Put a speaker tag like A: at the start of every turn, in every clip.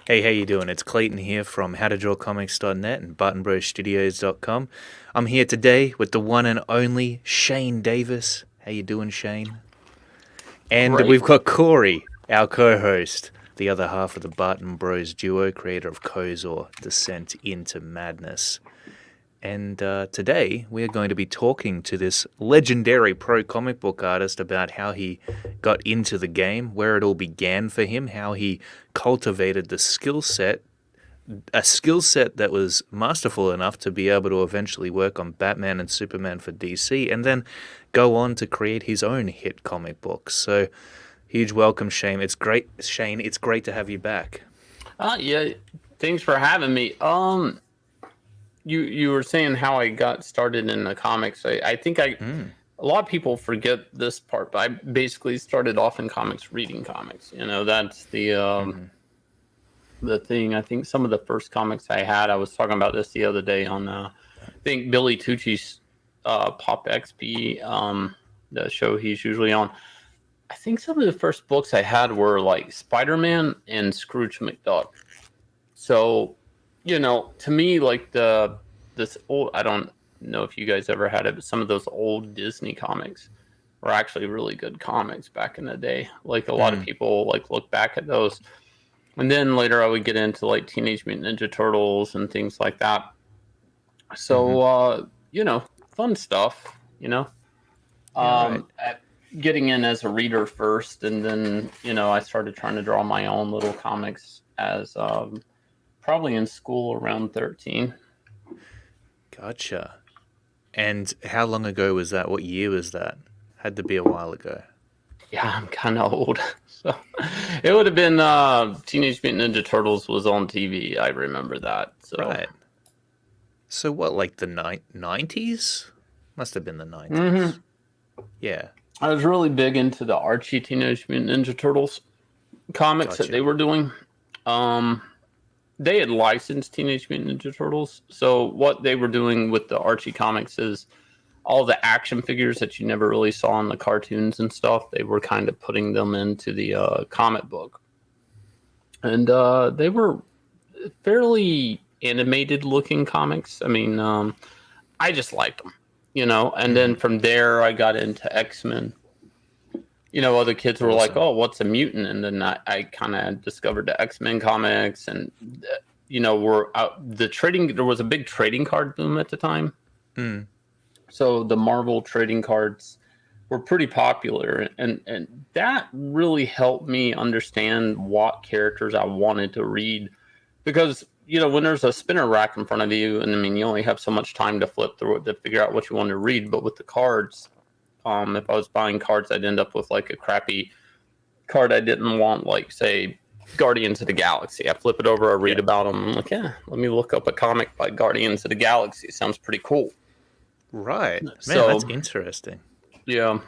A: Hey, how you doing? It's Clayton here from howtodrawcomics.net and buttonbrostudios.com. I'm here today with the one and only Shane Davis. How you doing, Shane? And we've
B: Great.
A: got Corey, our co-host, the other half of the Barton Bros duo, creator of KOZOR, Descent into Madness. And today we are going to be talking to this legendary pro comic book artist about how he got into the game, where it all began for him, how he cultivated the skill set, a skill set that was masterful enough to be able to eventually work on Batman and Superman for DC, and then go on to create his own hit comic books. So, huge welcome, Shane. It's great, Shane. It's great to have you back.
B: Yeah. Thanks for having me. You were saying how I got started in the comics. I think
A: Mm.
B: a lot of people forget this part, but I basically started off in comics reading comics. That's
A: Mm-hmm.
B: the thing. I think some of the first comics I had, I was talking about this the other day on I think Billy Tucci's Pop XP, the show he's usually on. I think some of the first books I had were like Spider-Man and Scrooge McDuck. So, to me, like this old, I don't know if you guys ever had it, but some of those old Disney comics were actually really good comics back in the day. Like a lot of
A: Mm.
B: people like look back at those. And then later I would get into like Teenage Mutant Ninja Turtles and things like that.
A: Mm-hmm.
B: So fun stuff,
A: Yeah, right.
B: getting in as a reader first, and then I started trying to draw my own little comics as probably in school around 13.
A: Gotcha. And how long ago was that? What year was that? Had to be a while ago.
B: Yeah, I'm kind of old. So it would have been Teenage Mutant Ninja Turtles was on TV. I remember that. So
A: Right. So what, like the 90s? Must have been the 90s.
B: hmm
A: Yeah.
B: I was really big into the Archie Teenage Mutant Ninja Turtles comics that they
A: Gotcha.
B: were doing. Um, they had licensed Teenage Mutant Ninja Turtles. So what they were doing with the Archie comics is all the action figures that you never really saw in the cartoons and stuff. They were kind of putting them into the comic book, and they were fairly animated looking comics. I mean, I just liked them, And
A: Mm-hmm.
B: then from there, I got into X-Men. Other kids were like,
A: Awesome.
B: "Oh, what's a mutant?" And then I kind of discovered the X-Men comics, and were the trading. There was a big trading card boom at the time,
A: Mm.
B: so the Marvel trading cards were pretty popular, and that really helped me understand what characters I wanted to read, because when there's a spinner rack in front of you, and I mean you only have so much time to flip through it to figure out what you want to read, but with the cards, if I was buying cards, I'd end up with like a crappy card I didn't want, like say Guardians of the Galaxy. I flip it over, I read
A: Yeah.
B: about them, I'm like, yeah, let me look up a comic by Guardians of the Galaxy. Sounds pretty cool.
A: Right. Man, that's
B: So
A: interesting.
B: yeah.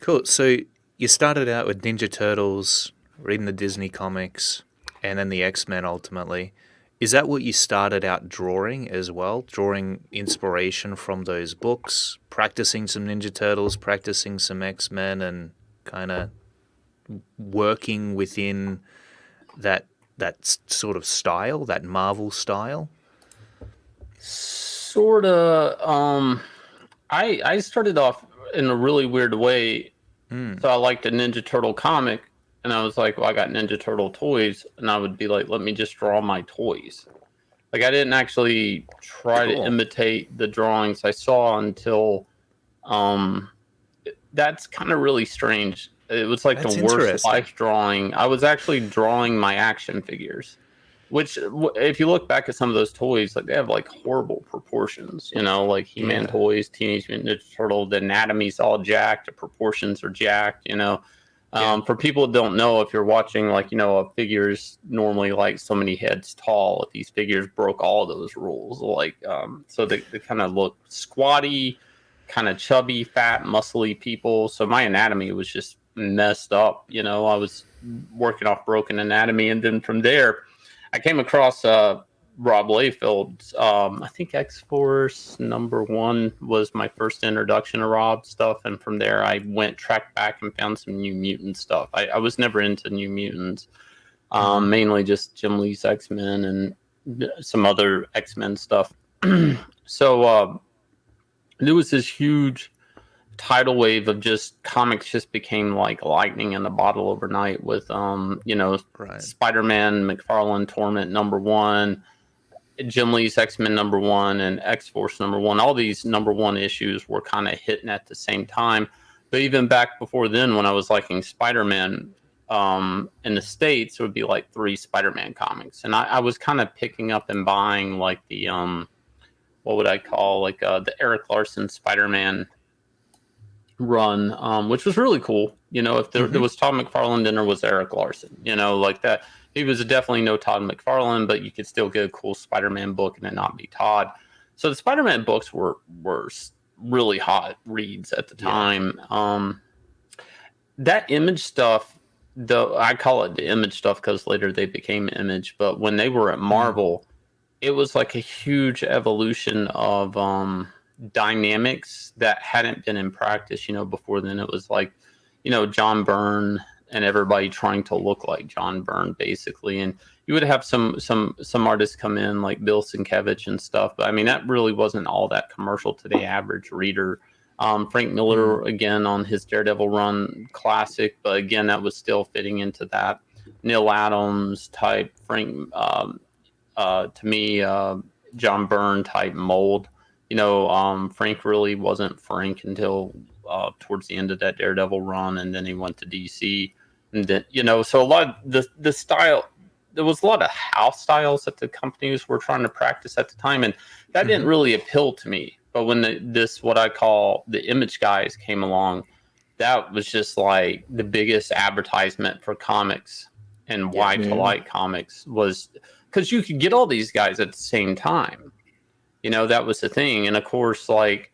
A: Cool. So you started out with Ninja Turtles, reading the Disney comics, and then the X-Men ultimately. Is that what you started out drawing as well? Drawing inspiration from those books, practicing some Ninja Turtles, practicing some X-Men, and kind of working within that sort of style, that Marvel style?
B: Sort of. I started off in a really weird way.
A: Mm.
B: So I liked a Ninja Turtle comic, and I was like, well, I got Ninja Turtle toys, and I would be like, let me just draw my toys. Like I didn't actually try to
A: Cool.
B: imitate the drawings I saw until um that's kind of really strange. It was like the
A: That's
B: worst
A: interesting.
B: life drawing. I was actually drawing my action figures, which if you look back at some of those toys, like they have like horrible proportions, like He-Man
A: Yeah.
B: toys, Teenage Mutant Ninja Turtle, the anatomy's all jacked, the proportions are jacked.
A: Yeah.
B: For people that don't know, if you're watching like, a figure's normally like so many heads tall, if these figures broke all those rules, like, so they kind of look squatty, kind of chubby, fat, muscly people. So my anatomy was just messed up. I was working off broken anatomy. And then from there, I came across Rob Layfield's. I think X Force #1 was my first introduction to Rob stuff, and from there I went tracked back and found some New Mutant stuff. I was never into New Mutants, mainly just Jim Lee's X-Men and some other X-Men stuff. So there was this huge tidal wave of just comics just became like lightning in a bottle overnight with
A: Right.
B: Spider-Man, McFarlane Torment #1, Jim Lee's X-Men #1, and X-Force #1. All these #1 issues were kind of hitting at the same time. But even back before then, when I was liking Spider-Man, in the States, it would be like 3 Spider-Man comics. And I was kind of picking up and buying like the, what would I call, like the Eric Larson Spider-Man run, which was really cool. If there was Todd McFarlane, then there was Eric Larson, like that. He was definitely no Todd McFarlane, but you could still get a cool Spider-Man book and it not be Todd. So the Spider-Man books were really hot reads at the time. That Image stuff, though, I call it the Image stuff because later they became Image, but when they were at Marvel, it was like a huge evolution of dynamics that hadn't been in practice. Before then it was like, John Byrne and everybody trying to look like John Byrne, basically. And you would have some artists come in like Bill Sienkiewicz and stuff, but I mean that really wasn't all that commercial to the average reader. Frank Miller again on his Daredevil run, classic, but again that was still fitting into that Neil Adams type Frank, to me, John Byrne type mold. Frank really wasn't Frank until towards the end of that Daredevil run, and then he went to DC. And then, so a lot of the style, there was a lot of house styles that the companies were trying to practice at the time, and that didn't really appeal to me. But when this, what I call the Image guys came along, that was just like the biggest advertisement for comics and why to like comics, was because you could get all these guys at the same time. That was the thing. And of course, like,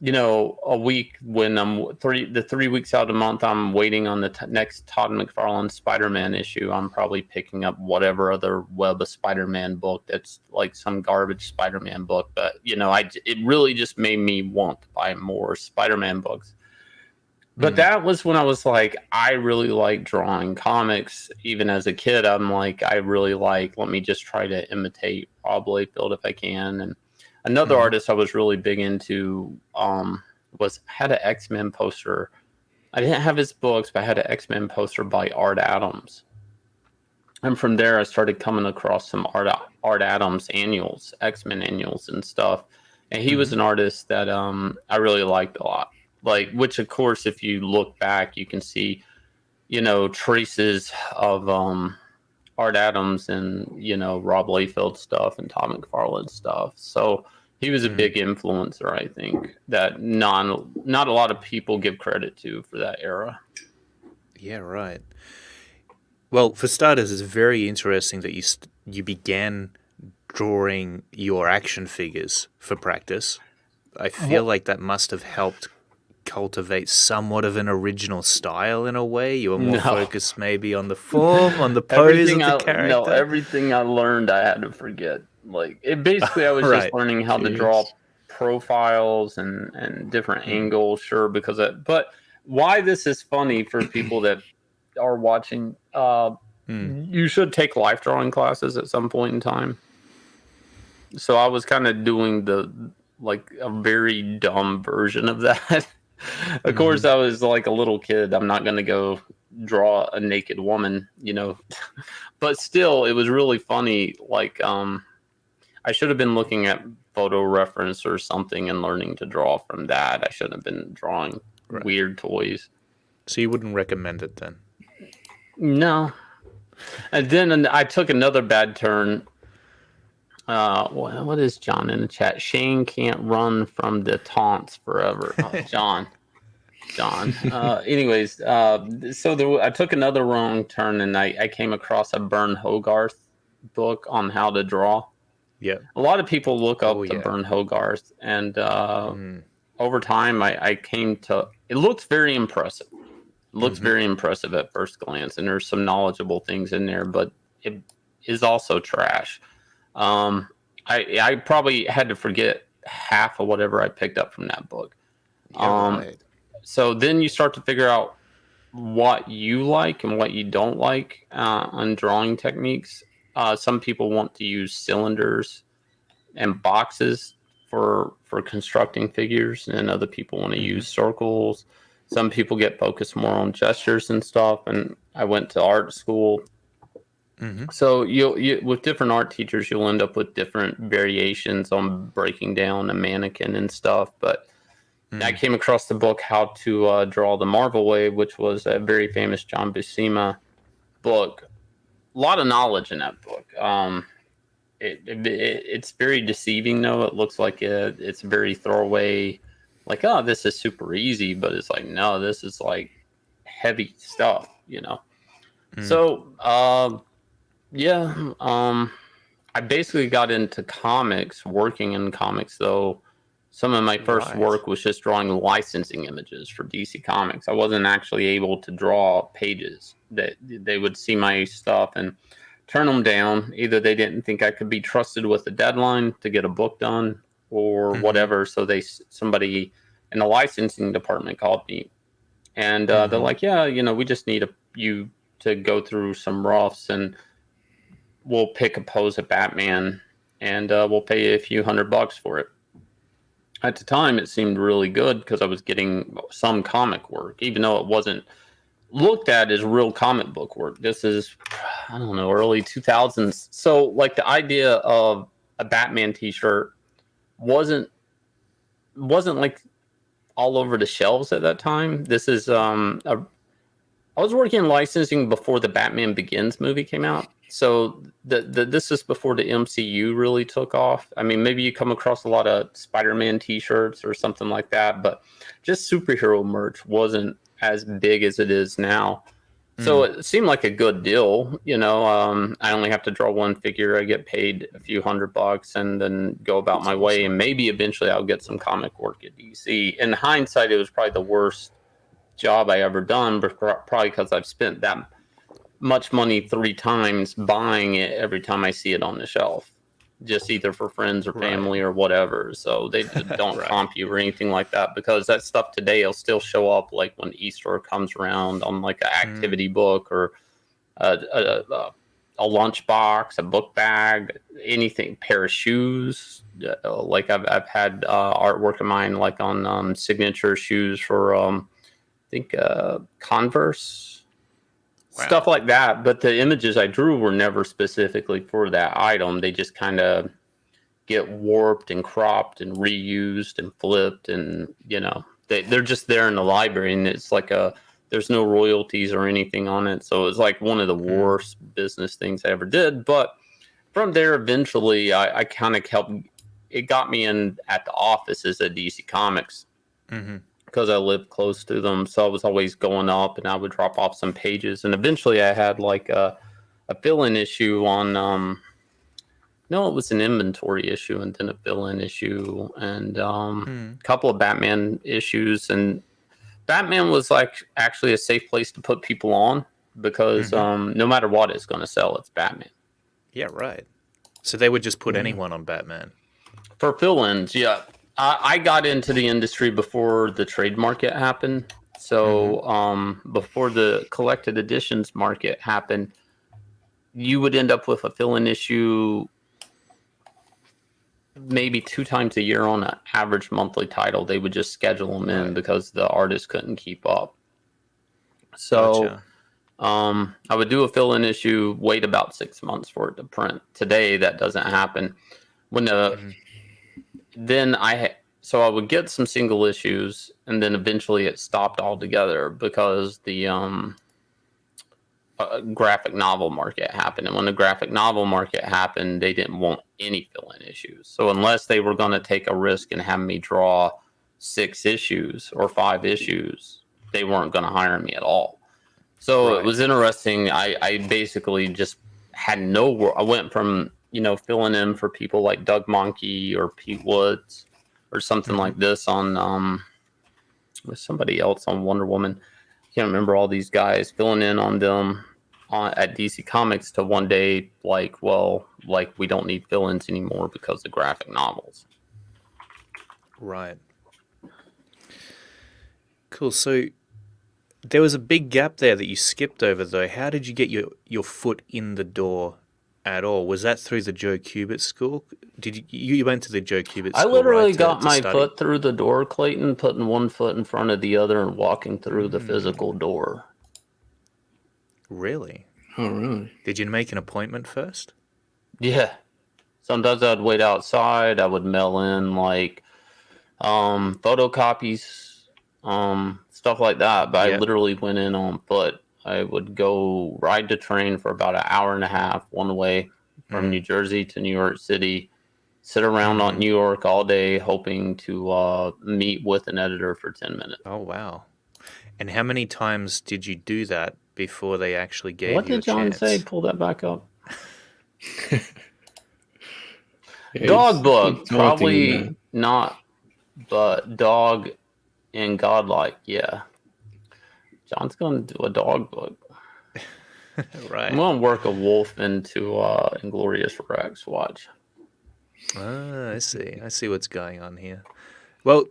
B: a week when I'm 3 weeks out a month, I'm waiting on the next Todd McFarlane Spider-Man issue. I'm probably picking up whatever other Web of Spider-Man book that's like some garbage Spider-Man book. But, it really just made me want to buy more Spider-Man books. But that was when I was like, I really like drawing comics. Even as a kid, I'm like, I really like, let me just try to imitate Rob Liefeld if I can. And another artist I was really big into had an X-Men poster. I didn't have his books, but I had an X-Men poster by Art Adams. And from there, I started coming across some Art Adams annuals, X-Men annuals and stuff. And he was an artist that I really liked a lot. Like, which of course, if you look back, you can see, traces of Art Adams and, Rob Liefeld stuff and Todd McFarlane stuff. So he was a big influencer, I think, that not a lot of people give credit to for that era.
A: Yeah, right. Well, for starters, it's very interesting that you began drawing your action figures for practice. I feel like that must have helped cultivate somewhat of an original style in a way. You were more focused maybe on the form, on the pose of the character.
B: No, everything I learned I had to forget. Like, basically I was just learning how to draw profiles and different angles, sure, but why this is funny for people that are watching, you should take life drawing classes at some point in time. So I was kind of doing a very dumb version of that. Of course, I was like a little kid. I'm not going to go draw a naked woman, but still, it was really funny. Like, I should have been looking at photo reference or something and learning to draw from that. I shouldn't have been drawing weird toys.
A: So you wouldn't recommend it then?
B: No. And then I took another bad turn. What is John in the chat? Shane can't run from the taunts forever. Oh, John. Anyways, so I took another wrong turn and I came across a Bern Hogarth book on how to draw.
A: Yeah.
B: A lot of people look up to Bern Hogarth, and over time I came to, it looks very impressive. It looks very impressive at first glance, and there's some knowledgeable things in there, but it is also trash. I probably had to forget half of whatever I picked up from that book.
A: Yeah, right.
B: So then you start to figure out what you like and what you don't like on drawing techniques. Some people want to use cylinders and boxes for constructing figures, and other people want to use circles. Some people get focused more on gestures and stuff. And I went to art school, so you with different art teachers, you'll end up with different variations on breaking down a mannequin and stuff. But I came across the book How to Draw the Marvel Way, which was a very famous John Buscema book. A lot of knowledge in that book. It's very deceiving, though. It looks like it's very throwaway, like, oh, this is super easy, but it's like, no, this is like heavy stuff, you know. So, yeah, I basically got into comics, working in comics, though. Some of my first work was just drawing licensing images for DC Comics. I wasn't actually able to draw pages. That they would see my stuff and turn them down. Either they didn't think I could be trusted with a deadline to get a book done, or whatever. So somebody in the licensing department called me, and they're like, "Yeah, we just need you to go through some roughs, and we'll pick a pose of Batman, and we'll pay you a few $100 for it." At the time, it seemed really good because I was getting some comic work, even though it wasn't looked at as real comic book work. This is, I don't know, early 2000s. So, like, the idea of a Batman T-shirt wasn't like all over the shelves at that time. This is I was working in licensing before the Batman Begins movie came out. So this is before the MCU really took off. I mean, maybe you come across a lot of Spider-Man T-shirts or something like that, but just superhero merch wasn't as big as it is now. So it seemed like a good deal. I only have to draw one figure. I get paid a few $100 and then go about my way. And maybe eventually I'll get some comic work at DC. In hindsight, it was probably the worst job I ever done, but probably because I've spent that much money 3 times buying it every time I see it on the shelf, just either for friends or family or whatever. So they don't comp you or anything like that, because that stuff today will still show up like when Easter comes around on like an activity book or a lunchbox, a book bag, anything, pair of shoes. Like I've had artwork of mine like on signature shoes for I think Converse. Wow. Stuff like that. But the images I drew were never specifically for that item. They just kind of get warped and cropped and reused and flipped. And, they're just there in the library. And it's like there's no royalties or anything on it. So it's like one of the worst business things I ever did. But from there, eventually, I kind of helped. It got me in at the offices at DC Comics. Because I lived close to them, so I was always going up, and I would drop off some pages. And eventually, I had like a fill-in issue on. No, it was an inventory issue, and then a fill-in issue, and a couple of Batman issues. And Batman was like actually a safe place to put people on because no matter what, it's going to sell. It's Batman.
A: Yeah, right. So they would just put anyone on Batman
B: for fill-ins. Yeah. I got into the industry before the trade market happened. So before the collected editions market happened, you would end up with a fill-in issue maybe 2 times a year on an average monthly title. They would just schedule them in because the artist couldn't keep up. So I would do a fill-in issue, wait about 6 months for it to print. Today, that doesn't happen. When so I would get some single issues, and then eventually it stopped altogether because the graphic novel market happened. And when the graphic novel market happened, they didn't want any fill-in issues. So unless they were going to take a risk and have me draw 6 issues or 5 issues, they weren't going to hire me at all. So it was interesting. I basically just had I went from filling in for people like Doug Monkey or Pete Woods or something like this on with somebody else on Wonder Woman. Can't remember all these guys, filling in on them at DC Comics, to one day like we don't need fill-ins anymore because of graphic novels.
A: Right. Cool. So There was a big gap there that you skipped over, though. How did you get your foot in the door at all? Was that through the Joe Kubert school? Did you went to the Joe Kubert
B: I
A: school, right,
B: literally got
A: to
B: my
A: study?
B: foot through the door, Clayton, putting one foot in front of the other and walking through the physical door.
A: Really?
C: Oh, really?
A: Did you make an appointment first?
B: Yeah. Sometimes I'd wait outside. I would mail in like photocopies, stuff like that. But I
A: Yep.
B: literally went in on foot. I would go ride the train for about an hour and a half one way from New Jersey to New York City, sit around on New York all day hoping to meet with an editor for 10 minutes.
A: Oh, wow. And how many times did you do that before they actually gave
B: What
A: you a
B: did John
A: chance?
B: say? Pull that back up.
C: Yeah,
B: Dog
C: he's
B: book,
C: taunting
B: probably
C: you,
B: not, but dog and godlike, yeah. John's going to do a dog book.
A: Right.
B: I'm going to work a wolf into Inglourious Rex. Watch.
A: Ah, I see. I see what's going on here. Well,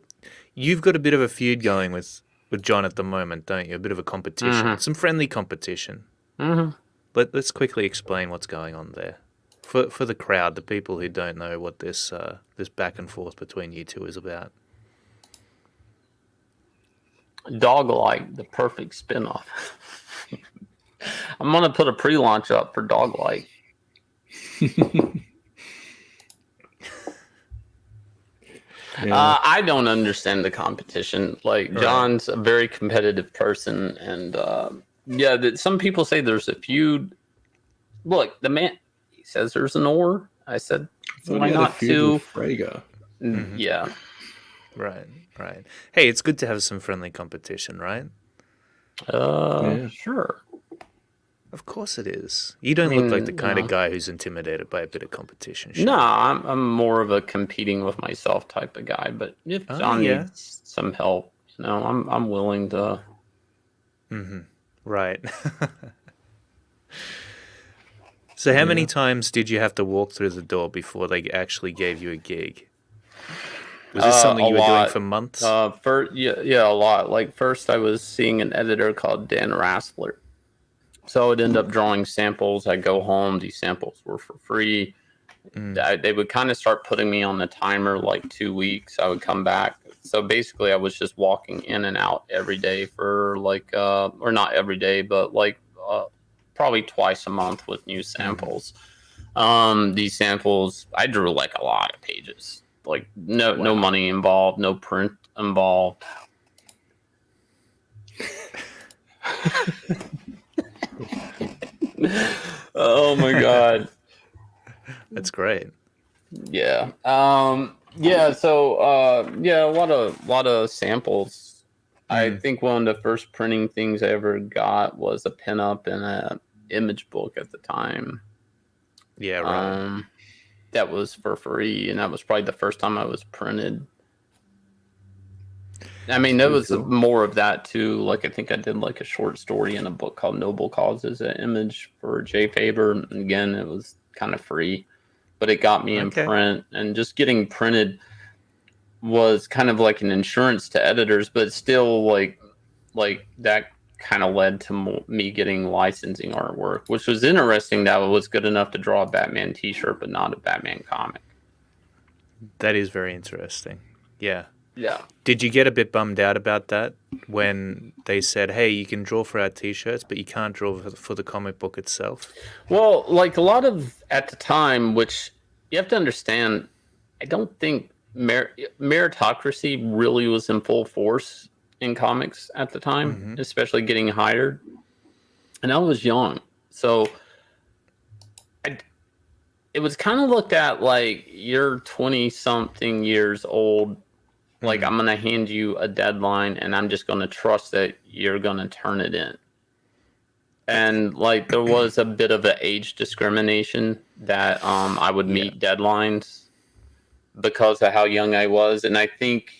A: you've got a bit of a feud going with John at the moment, don't you? A bit of a competition, some friendly competition. Let's quickly explain what's going on there for the crowd, the people who don't know what this this back and forth between you two is about.
B: Dog-like, the perfect spinoff. I'm going to put a pre-launch up for Dog-like.
C: Yeah.
B: I don't understand the competition. Like, John's a very competitive person, and some people say there's a feud. Look, the man, he says there's an ore. I said, why not two?
C: Frega.
B: Yeah.
A: Right. Hey, it's good to have some friendly competition, right?
B: Sure.
A: Of course it is. You don't look like the kind of guy who's intimidated by a bit of competition. Sean.
B: No, I'm more of a competing with myself type of guy. But if John needs some help, I'm willing to.
A: Right. So how many times did you have to walk through the door before they actually gave you a gig? Was this something you were doing for months?
B: A lot. Like, first I was seeing an editor called Dan Rassler. So I would end up drawing samples. I'd go home. These samples were for free. They would kind of start putting me on the timer like 2 weeks. I would come back. So basically I was just walking in and out every day for like, or not every day, but like probably twice a month with new samples. These samples, I drew like a lot of pages. Like no money involved, no print involved. Oh my god,
A: that's great.
B: Yeah. So a lot of samples. I think one of the first printing things I ever got was a pinup in a image book at the time.
A: Yeah, right.
B: That was for free, and that was probably the first time I was printed. I mean, there was more of that too. Like, I think I did like a short story in a book called Noble Causes, an image for Jay Faber. And again, it was kind of free, but it got me in print, and just getting printed was kind of like an insurance to editors, but still like that kind of led to me getting licensing artwork, which was interesting. That was good enough to draw a Batman t-shirt, but not a Batman comic.
A: That is very interesting. Yeah.
B: Yeah.
A: Did you get a bit bummed out about that when they said, hey, you can draw for our t-shirts, but you can't draw for the comic book itself?
B: Well, like a lot of, at the time, which you have to understand, I don't think meritocracy really was in full force in comics at the time, especially getting hired. And I was young. So it was kind of looked at like, you're 20-something years old. Like, I'm going to hand you a deadline, and I'm just going to trust that you're going to turn it in. And, like, there was a bit of an age discrimination that I would meet deadlines because of how young I was. And I think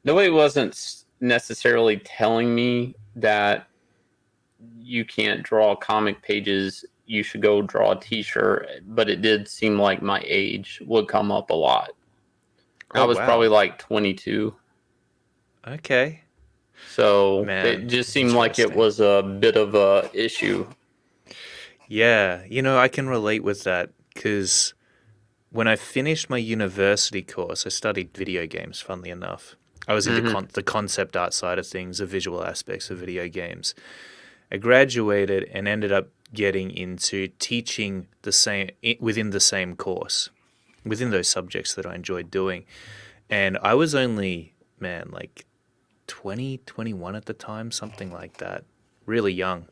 B: nobody wasn't necessarily telling me that you can't draw comic pages, you should go draw a t-shirt. But it did seem like my age would come up a lot. I was probably like 22.
A: Okay.
B: So
A: Man,
B: it just seemed like it
A: interesting.
B: was a bit of a issue.
A: Yeah, I can relate with that because when I finished my university course, I studied video games, funnily enough. I was into
B: Hmm.
A: the concept art side of things, the visual aspects of video games. I graduated and ended up getting into teaching within the same course, within those subjects that I enjoyed doing. And I was only, man, like 20, 21 at the time, something like that, really young.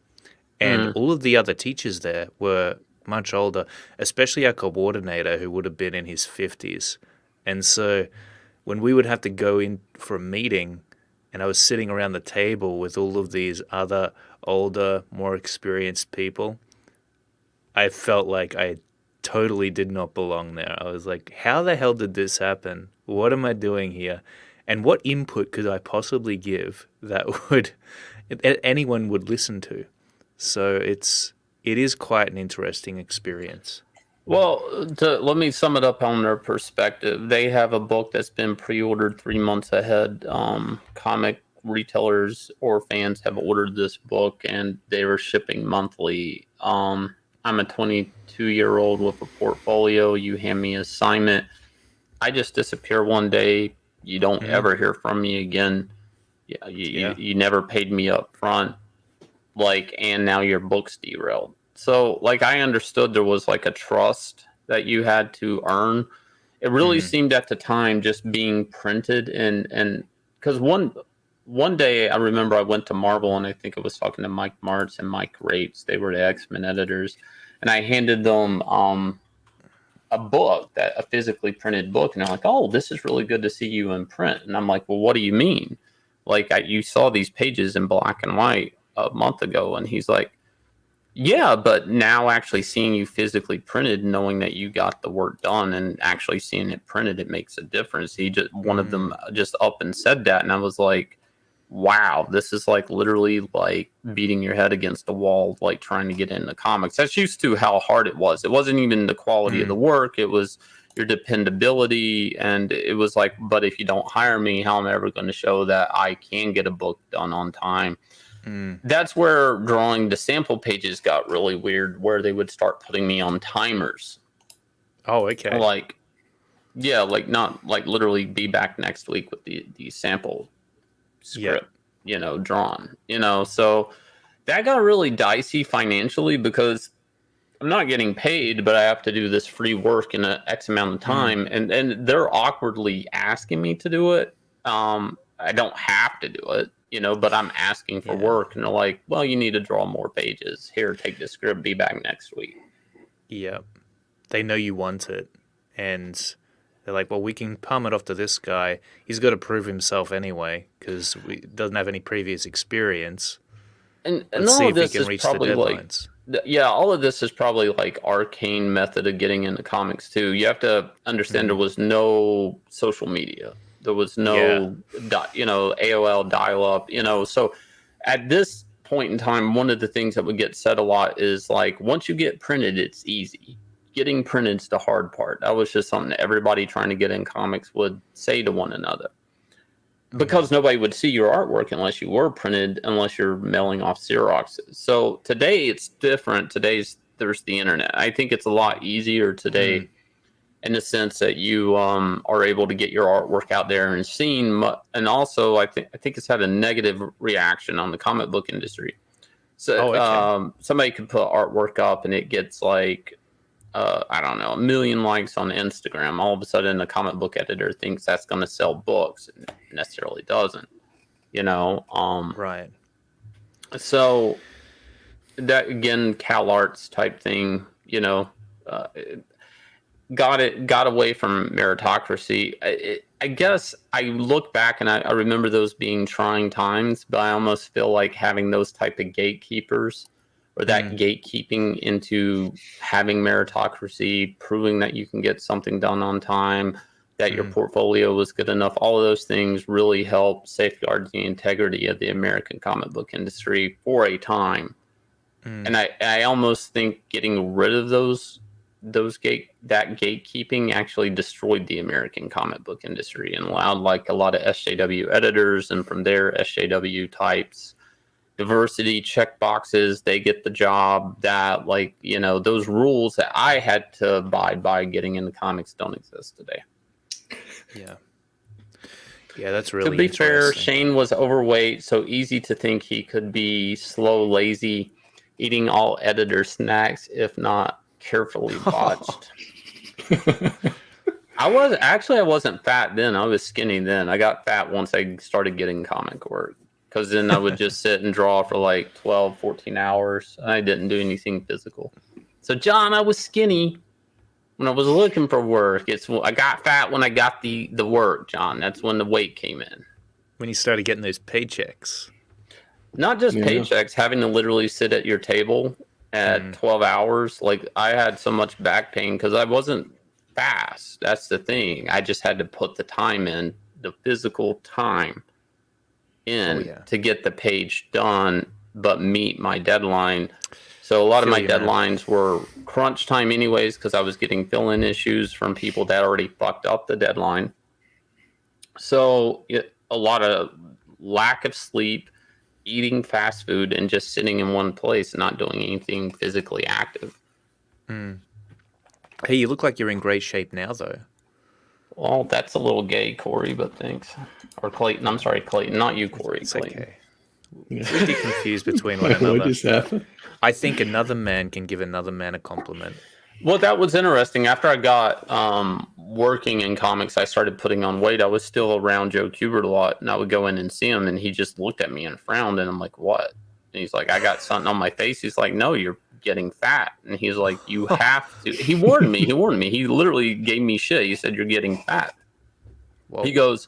A: And
B: Mm.
A: all of the other teachers there were much older, especially our coordinator, who would have been in his 50s. And so when we would have to go in for a meeting, and I was sitting around the table with all of these other older, more experienced people, I felt like I totally did not belong there. I was like, how the hell did this happen? What am I doing here? And what input could I possibly give that would anyone would listen to? So it is quite an interesting experience.
B: Well, let me sum it up on their perspective. They have a book that's been pre-ordered 3 months ahead. Comic retailers or fans have ordered this book, and they were shipping monthly. I'm a 22-year-old with a portfolio. You hand me an assignment, I just disappear one day. You don't
A: Mm,
B: ever hear from me again. Yeah,
A: yeah.
B: you never paid me up front. Like, and now your book's derailed. So, like, I understood there was like a trust that you had to earn. It really
A: Mm,
B: seemed at the time just being printed and because one day I remember I went to Marvel and I think I was talking to Mike Martz and Mike Rates. They were the X-Men editors, and I handed them a book, that a physically printed book, and they're like, "Oh, this is really good to see you in print." And I'm like, "Well, what do you mean? Like, you saw these pages in black and white a month ago?" And he's like, "Yeah, but now actually seeing you physically printed, knowing that you got the work done, and actually seeing it printed, it makes a difference." He just one of them
A: mm,
B: just up and said that, and I was like, wow, this is like literally like beating your head against the wall, like trying to get into comics. That's used to how hard it was. It wasn't even the quality of the
A: mm,
B: work, it was your dependability. And it was like, but if you don't hire me, how am I ever going to show that I can get a book done on time?
A: mm.
B: That's where drawing the sample pages got really weird, where they would start putting me on timers.
A: Oh, okay.
B: Like, yeah, like not like literally be back next week with the sample
A: Yep.
B: script, drawn, so that got really dicey financially because I'm not getting paid, but I have to do this free work in a X amount of
A: Mm,
B: time, and they're awkwardly asking me to do it. I don't have to do it, but I'm asking for
A: yeah.
B: work, and they're like, "Well, you need to draw more pages. Here, take the script. Be back next week."
A: Yep. They know you want it, and they're like, "Well, we can palm it off to this guy. He's got to prove himself anyway because he doesn't have any previous experience.
B: And
A: Let's
B: all
A: see
B: of
A: if he
B: this
A: can
B: is
A: reach the
B: probably like,
A: deadlines."
B: yeah, all of this is probably like arcane method of getting into comics too. You have to understand there
A: Mm,
B: was no social media. There was
A: yeah.
B: no AOL dial up, so at this point in time, one of the things that would get said a lot is like, once you get printed, it's easy. Getting printed's the hard part. That was just something that everybody trying to get in comics would say to one another,
A: Mm,
B: because nobody would see your artwork unless you were printed, unless you're mailing off Xeroxes. So today it's different. There's the internet. I think it's a lot easier
A: mm,
B: today in the sense that you are able to get your artwork out there and seen. And also, I think it's had a negative reaction on the comic book industry. So
A: oh, okay.
B: somebody could put artwork up and it gets like, I don't know, 1 million likes on Instagram. All of a sudden, the comic book editor thinks that's going to sell books, and it necessarily doesn't. You know, um,
A: Right.
B: so that again, Cal Arts type thing. Got away from meritocracy. I guess I look back and I remember those being trying times, but I almost feel like having those type of gatekeepers, or that
A: Mm,
B: gatekeeping into having meritocracy, proving that you can get something done on time, that your
A: mm,
B: portfolio was good enough. All of those things really help safeguard the integrity of the American comic book industry for a time.
A: mm,
B: And I almost think getting rid of that gatekeeping actually destroyed the American comic book industry and allowed like a lot of SJW editors and from there SJW types diversity check boxes, they get the job that like, you know, those rules that I had to abide by getting into comics don't exist today.
A: Yeah. Yeah, that's really
B: To be fair,
A: interesting.
B: Shane was overweight, so easy to think he could be slow, lazy, eating all editor snacks, if not carefully botched. I wasn't fat then. I was skinny then. I got fat once I started getting comic work. Because then I would just sit and draw for like 12, 14 hours. I didn't do anything physical. So, John, I was skinny when I was looking for work. I got fat when I got the work, John. That's when the weight came in.
A: When you started getting those paychecks.
B: Not just paychecks, having to literally sit at your table at 12 hours. Like, I had so much back pain because I wasn't fast. That's the thing. I just had to put the time in, the physical time to get the page done, but meet my deadline. So a lot of my deadlines were crunch time anyways, because I was getting fill-in issues from people that already fucked up the deadline. So a lot of lack of sleep, eating fast food, and just sitting in one place and not doing anything physically active.
A: Hey, you look like you're in great shape now, though.
B: Well, that's a little gay, Corey, but thanks. Or Clayton. I'm sorry, Clayton. Not you, Corey.
A: It's
B: Clayton.
A: okay. We'd be confused between one another.
C: What just happened?
A: I think another man can give another man a compliment.
B: Well, that was interesting. After I got working in comics, I started putting on weight. I was still around Joe Kubert a lot, and I would go in and see him, and he just looked at me and frowned, and I'm like, what? And he's like, I got something on my face. He's like, no, you're getting fat. And he's like, you have to. He warned me. He literally gave me shit. He said, you're getting fat. Whoa. He goes,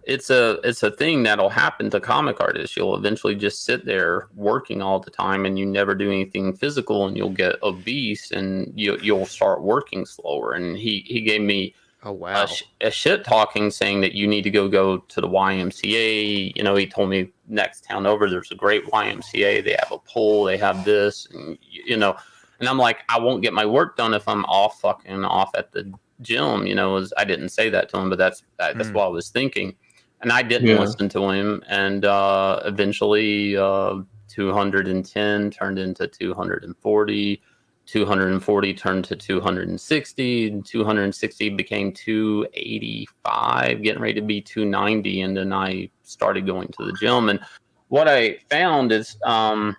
B: it's a thing that'll happen to comic artists. You'll eventually just sit there working all the time and you never do anything physical and you'll get obese and you'll start working slower. And he gave me a shit talking saying that you need to go to the YMCA. You know, he told me next town over there's a great YMCA. They have a pool, they have this, and you know, and I'm like, I won't get my work done if I'm off at the gym. You know, I didn't say that to him, but that's what I was thinking. And I didn't listen to him. And eventually 210 turned into 240. 240 turned to 260. And 260 became 285, getting ready to be 290. And then I started going to the gym. And what I found is I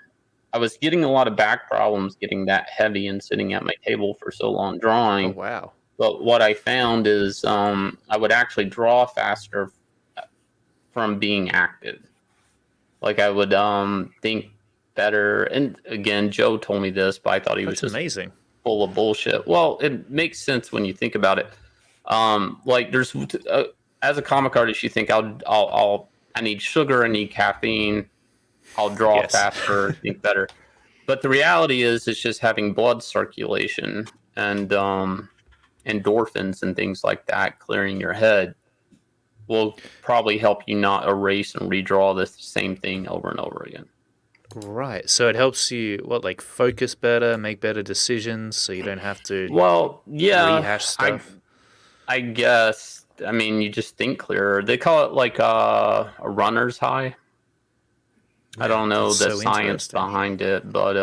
B: was getting a lot of back problems getting that heavy and sitting at my table for so long drawing.
A: Oh, wow.
B: But what I found is I would actually draw faster from being active. Like I would think better. And again, Joe told me this, but I thought he was just
A: amazing,
B: full of bullshit. Well, it makes sense when you think about it. Like there's as a comic artist, you think I need sugar, I need caffeine, I'll draw faster, think better. But the reality is, it's just having blood circulation and endorphins and things like that, clearing your head, will probably help you not erase and redraw the same thing over and over again.
A: Right. So it helps you, focus better, make better decisions, so you don't have to rehash stuff?
B: I guess. I mean, you just think clearer. They call it like a runner's high. I don't know the science behind it, but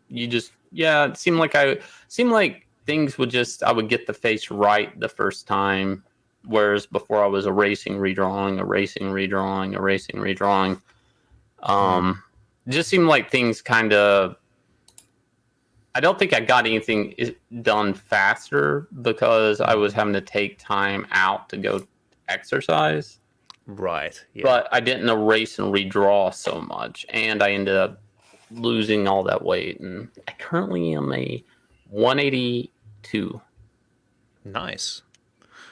B: you just, it seemed like things would just, I would get the face right the first time. Whereas before I was erasing, redrawing. It just seemed like things kind of, I don't think I got anything done faster because I was having to take time out to go exercise.
A: Right. Yeah.
B: But I didn't erase and redraw so much. And I ended up losing all that weight. And I currently am a 182.
A: Nice.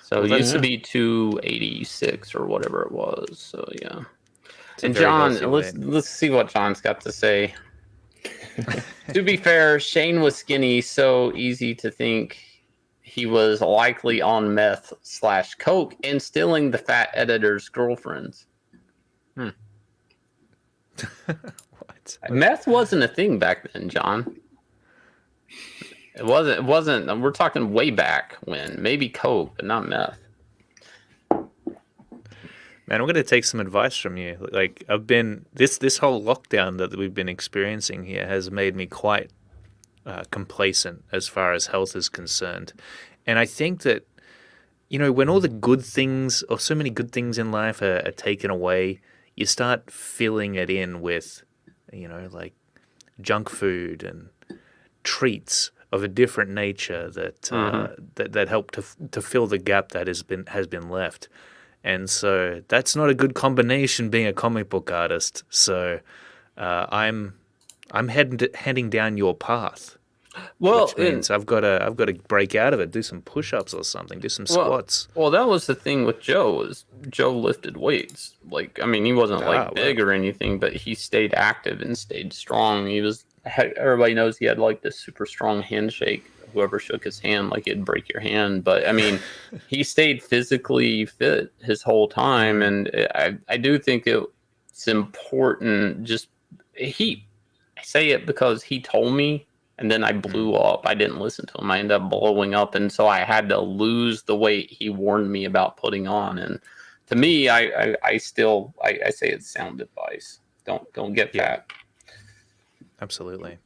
B: So it used to be 286 or whatever it was. So yeah. And John, let's see what John's got to say. To be fair, Shane was skinny, so easy to think he was likely on meth / coke and stealing the fat editor's girlfriends. What? Meth wasn't a thing back then, John. It wasn't. We're talking way back when. Maybe coke, but not meth.
A: Man, I'm going to take some advice from you. Like, I've been this whole lockdown that we've been experiencing here has made me quite complacent as far as health is concerned, and I think that when all the good things or so many good things in life are taken away, you start filling it in with, like junk food and treats of a different nature that help to fill the gap that has been left. And so that's not a good combination being a comic book artist. So I'm heading down your path,
B: Well,
A: which means I've got to break out of it, do some push-ups or something, do some squats.
B: Well, that was the thing with Joe. Is Joe lifted weights? Like, I mean, he wasn't like big or anything, but he stayed active and stayed strong. Everybody knows he had like this super strong handshake. Whoever shook his hand, like it'd break your hand. But I mean, he stayed physically fit his whole time, and I do think it's important. I say it because he told me, and then I blew up. I didn't listen to him. I ended up blowing up, and so I had to lose the weight he warned me about putting on. And to me, I still say it's sound advice. Don't get fat.
A: Absolutely.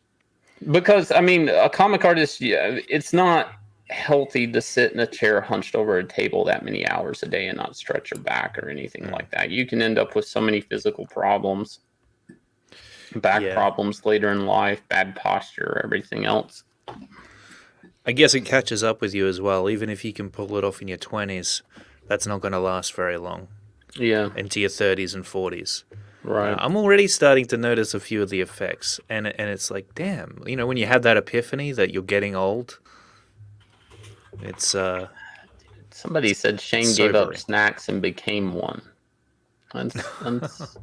B: Because, I mean, a comic artist, it's not healthy to sit in a chair hunched over a table that many hours a day and not stretch your back or anything like that. You can end up with so many physical problems, back problems later in life, bad posture, everything else.
A: I guess it catches up with you as well. Even if you can pull it off in your 20s, that's not going to last very long.
B: Yeah.
A: Into your 30s and 40s.
B: Right.
A: I'm already starting to notice a few of the effects, and it's like, damn, when you have that epiphany that you're getting old, it's
B: Somebody said Shane
A: sobering.
B: gave up snacks and became one.
A: That's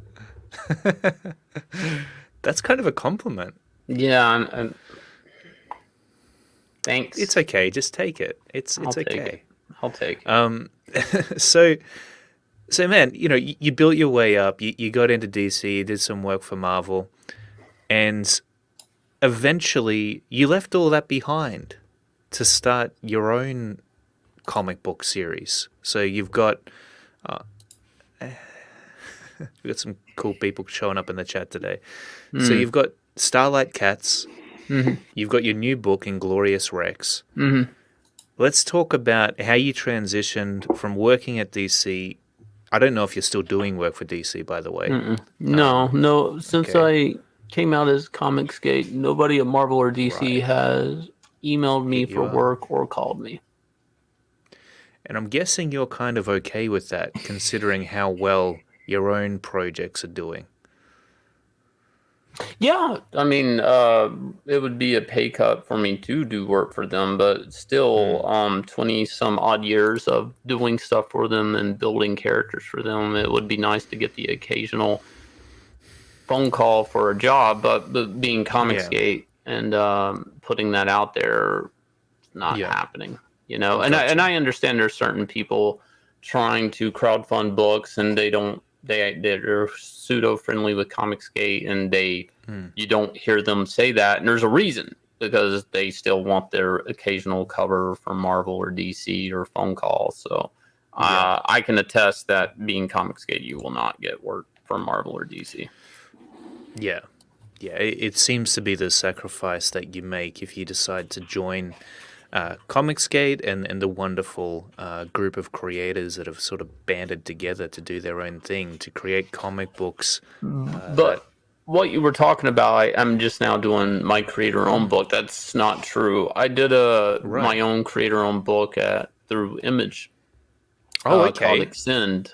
A: kind of a compliment.
B: Yeah. Thanks.
A: It's okay. Just take it. It's okay.
B: I'll take it.
A: So man, you built your way up. You got into DC. You did some work for Marvel, and eventually you left all that behind to start your own comic book series. So you've got we've got some cool people showing up in the chat today. So you've got Starlight Cats.
B: Mm-hmm.
A: You've got your new book, Inglourious Rex.
B: Mm-hmm.
A: Let's talk about how you transitioned from working at DC. I don't know if you're still doing work for DC, by the way.
B: No. Since I came out as Comicsgate, nobody at Marvel or DC has emailed me for work or called me.
A: And I'm guessing you're kind of okay with that, considering how well your own projects are doing.
B: Yeah, I mean, it would be a pay cut for me to do work for them, but still, 20 some odd years of doing stuff for them and building characters for them. It would be nice to get the occasional phone call for a job, but being Comicsgate and putting that out there, it's not happening. And I understand there's certain people trying to crowdfund books and they're pseudo friendly with Comicsgate, and you don't hear them say that, and there's a reason, because they still want their occasional cover from Marvel or DC or phone calls. So I can attest that being Comicsgate, you will not get work from Marvel or DC.
A: Yeah, it seems to be the sacrifice that you make if you decide to join Comicsgate and the wonderful group of creators that have sort of banded together to do their own thing, to create comic books.
B: But what you were talking about, I'm just now doing my creator-owned book. That's not true. I did my own creator-owned book through Image. Called Extend.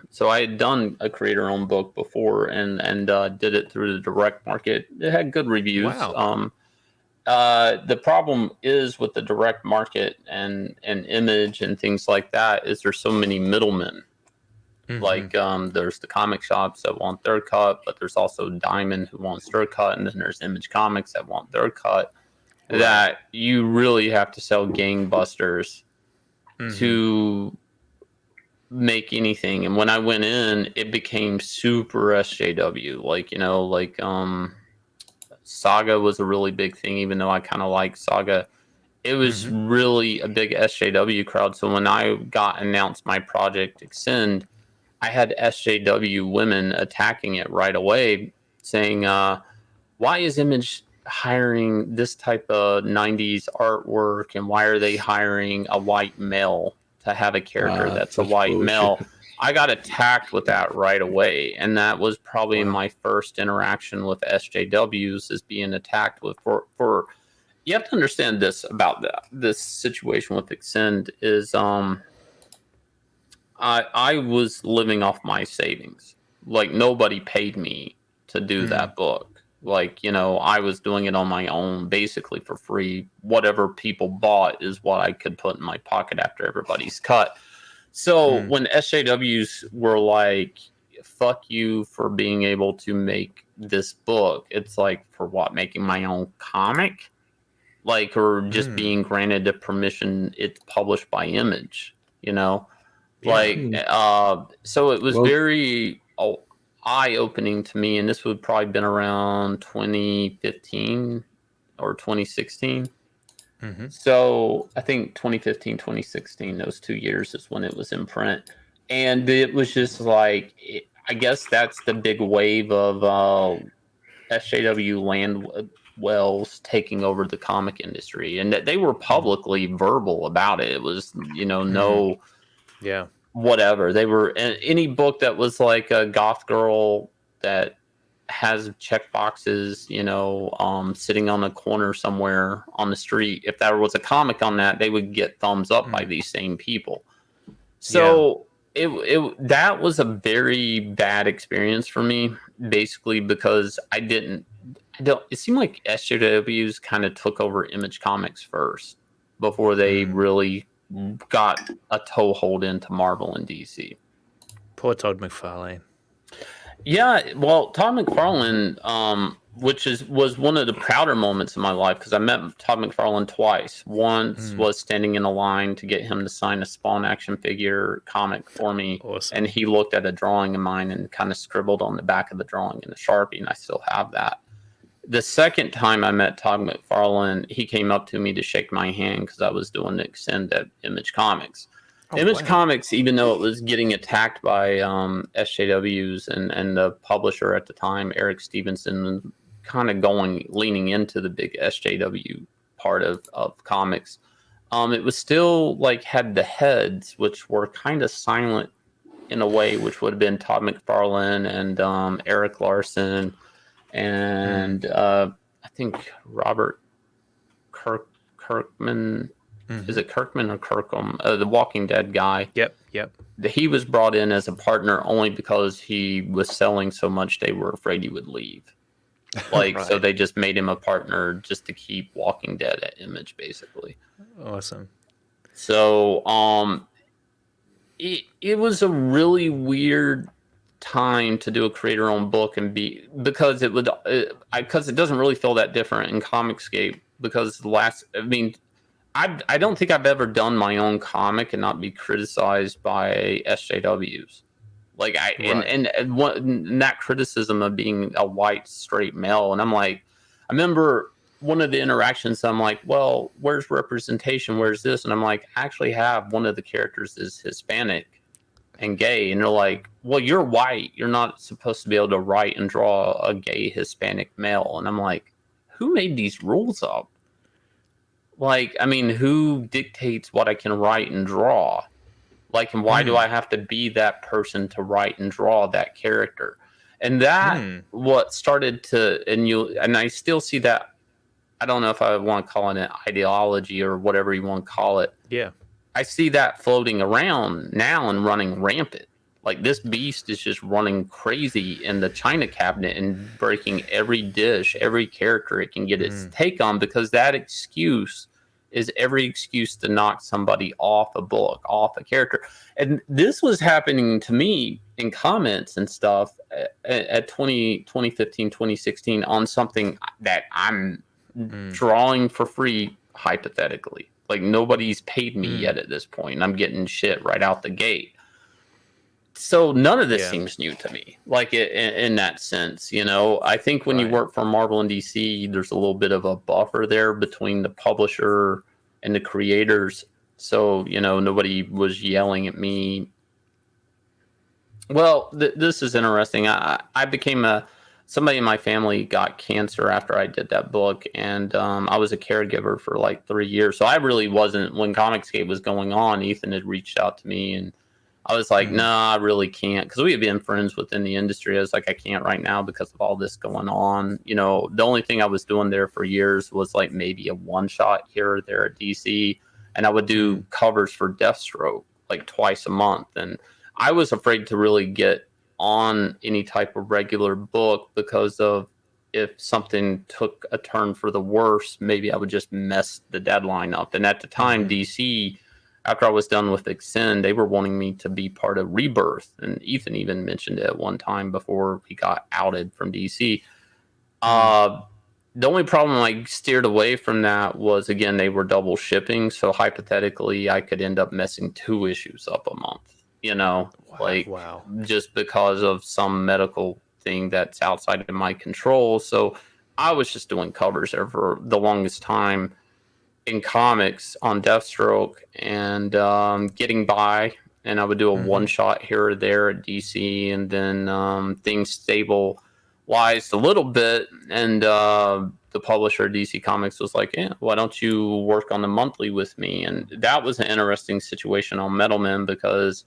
B: So I had done a creator-owned book before and did it through the direct market. It had good reviews.
A: Wow.
B: The problem is with the direct market and Image and things like that is there's so many middlemen. Mm-hmm. Like there's the comic shops that want their cut, but there's also Diamond who wants their cut, and then there's Image Comics that want their cut. Right. That you really have to sell gangbusters to make anything. And when I went in, it became super SJW. Saga was a really big thing, even though I kind of like Saga it was really a big SJW crowd. So when I got announced my project Extend, I had SJW women attacking it right away, saying, why is Image hiring this type of 90s artwork, and why are they hiring a white male to have a character that's a
C: such
B: white
C: bullshit.
B: male? I got attacked with that right away, and that was probably
A: Wow.
B: my first interaction with SJWs, is being attacked with for you have to understand this about this situation with Extend is I was living off my savings. Like, nobody paid me to do that book. Like, you know, I was doing it on my own, basically for free. Whatever people bought is what I could put in my pocket after everybody's cut. So when SJWs were like, fuck you for being able to make this book, it's like, for what, making my own comic? Like, or just being granted the permission it's published by Image, you know? Like, so it was very eye-opening to me, and this would probably been around 2015 or 2016. So I think 2015, 2016, those 2 years is when it was in print. And it was just like, I guess that's the big wave of SJW Landwells taking over the comic industry. And that they were publicly verbal about it. It was, you know, no...
A: Yeah.
B: Whatever. They were any book that was like a goth girl that has check boxes, you know, sitting on a corner somewhere on the street. If there was a comic on that, they would get thumbs up by these same people. So it that was a very bad experience for me, basically, because it seemed like SJWs kind of took over Image Comics first before they really got a toehold into Marvel and DC.
A: Poor Todd McFarlane.
B: Yeah, well, Todd McFarlane, which was one of the prouder moments in my life, because I met Todd McFarlane twice. Once was standing in a line to get him to sign a Spawn action figure comic for me, and he looked at a drawing of mine and kind of scribbled on the back of the drawing in a Sharpie, and I still have that. The second time I met Todd McFarlane, he came up to me to shake my hand because I was doing the Extend at Image Comics. Image Comics, even though it was getting attacked by SJWs and the publisher at the time, Eric Stevenson, kind of leaning into the big SJW part of comics, it was still like had the heads, which were kind of silent in a way, which would have been Todd McFarlane and Eric Larson. And I think Robert Kirkman, is it Kirkman or Kirkham, the Walking Dead guy?
A: Yep.
B: He was brought in as a partner only because he was selling so much they were afraid he would leave. Like, so they just made him a partner just to keep Walking Dead at Image, basically.
A: Awesome.
B: So it was a really weird time to do a creator-owned book because it doesn't really feel that different in Comicscape, because I don't think I've ever done my own comic and not be criticized by SJWs. Like and that criticism of being a white straight male, and I'm like, I remember one of the interactions, I'm like, well, where's representation? Where's this? And I'm like, I actually have one of the characters is Hispanic and gay, and they're like, well, you're white, you're not supposed to be able to write and draw a gay Hispanic male. And I'm like, who made these rules up? Like, I mean, who dictates what I can write and draw? Like, and why do I have to be that person to write and draw that character? And that what started to, and I still see that. I don't know if I want to call it an ideology or whatever you want to call it.
A: Yeah.
B: I see that floating around now and running rampant. Like, this beast is just running crazy in the China cabinet and breaking every dish, every character it can get its take on, because that excuse is every excuse to knock somebody off a book, off a character. And this was happening to me in comments and stuff at 2015, 2016 on something that I'm drawing for free, hypothetically. Like, nobody's paid me yet at this point, and I'm getting shit right out the gate. So none of this seems new to me, like in that sense, you know. I think when you work for Marvel and DC, there's a little bit of a buffer there between the publisher and the creators. So, nobody was yelling at me. Well, this is interesting. I became somebody in my family got cancer after I did that book, and I was a caregiver for like 3 years. So I really wasn't, when Comicsgate was going on, Ethan had reached out to me, and I was like, no, I really can't, because we had been friends within the industry. I was like, I can't right now because of all this going on. The only thing I was doing there for years was like maybe a one shot here or there at DC, and I would do covers for Deathstroke like twice a month. And I was afraid to really get on any type of regular book because of, if something took a turn for the worse, maybe I would just mess the deadline up. And at the time, DC, after I was done with Extend, they were wanting me to be part of Rebirth. And Ethan even mentioned it at one time before he got outed from DC. The only problem I steered away from that was, again, they were double shipping. So hypothetically, I could end up messing 2 issues up a month.
A: Wow.
B: Just because of some medical thing that's outside of my control. So I was just doing covers there for the longest time in comics on Deathstroke, and getting by. And I would do a one shot here or there at DC, and then things stabilized a little bit. And the publisher of DC Comics was like, yeah, why don't you work on the monthly with me? And that was an interesting situation on Metalman, because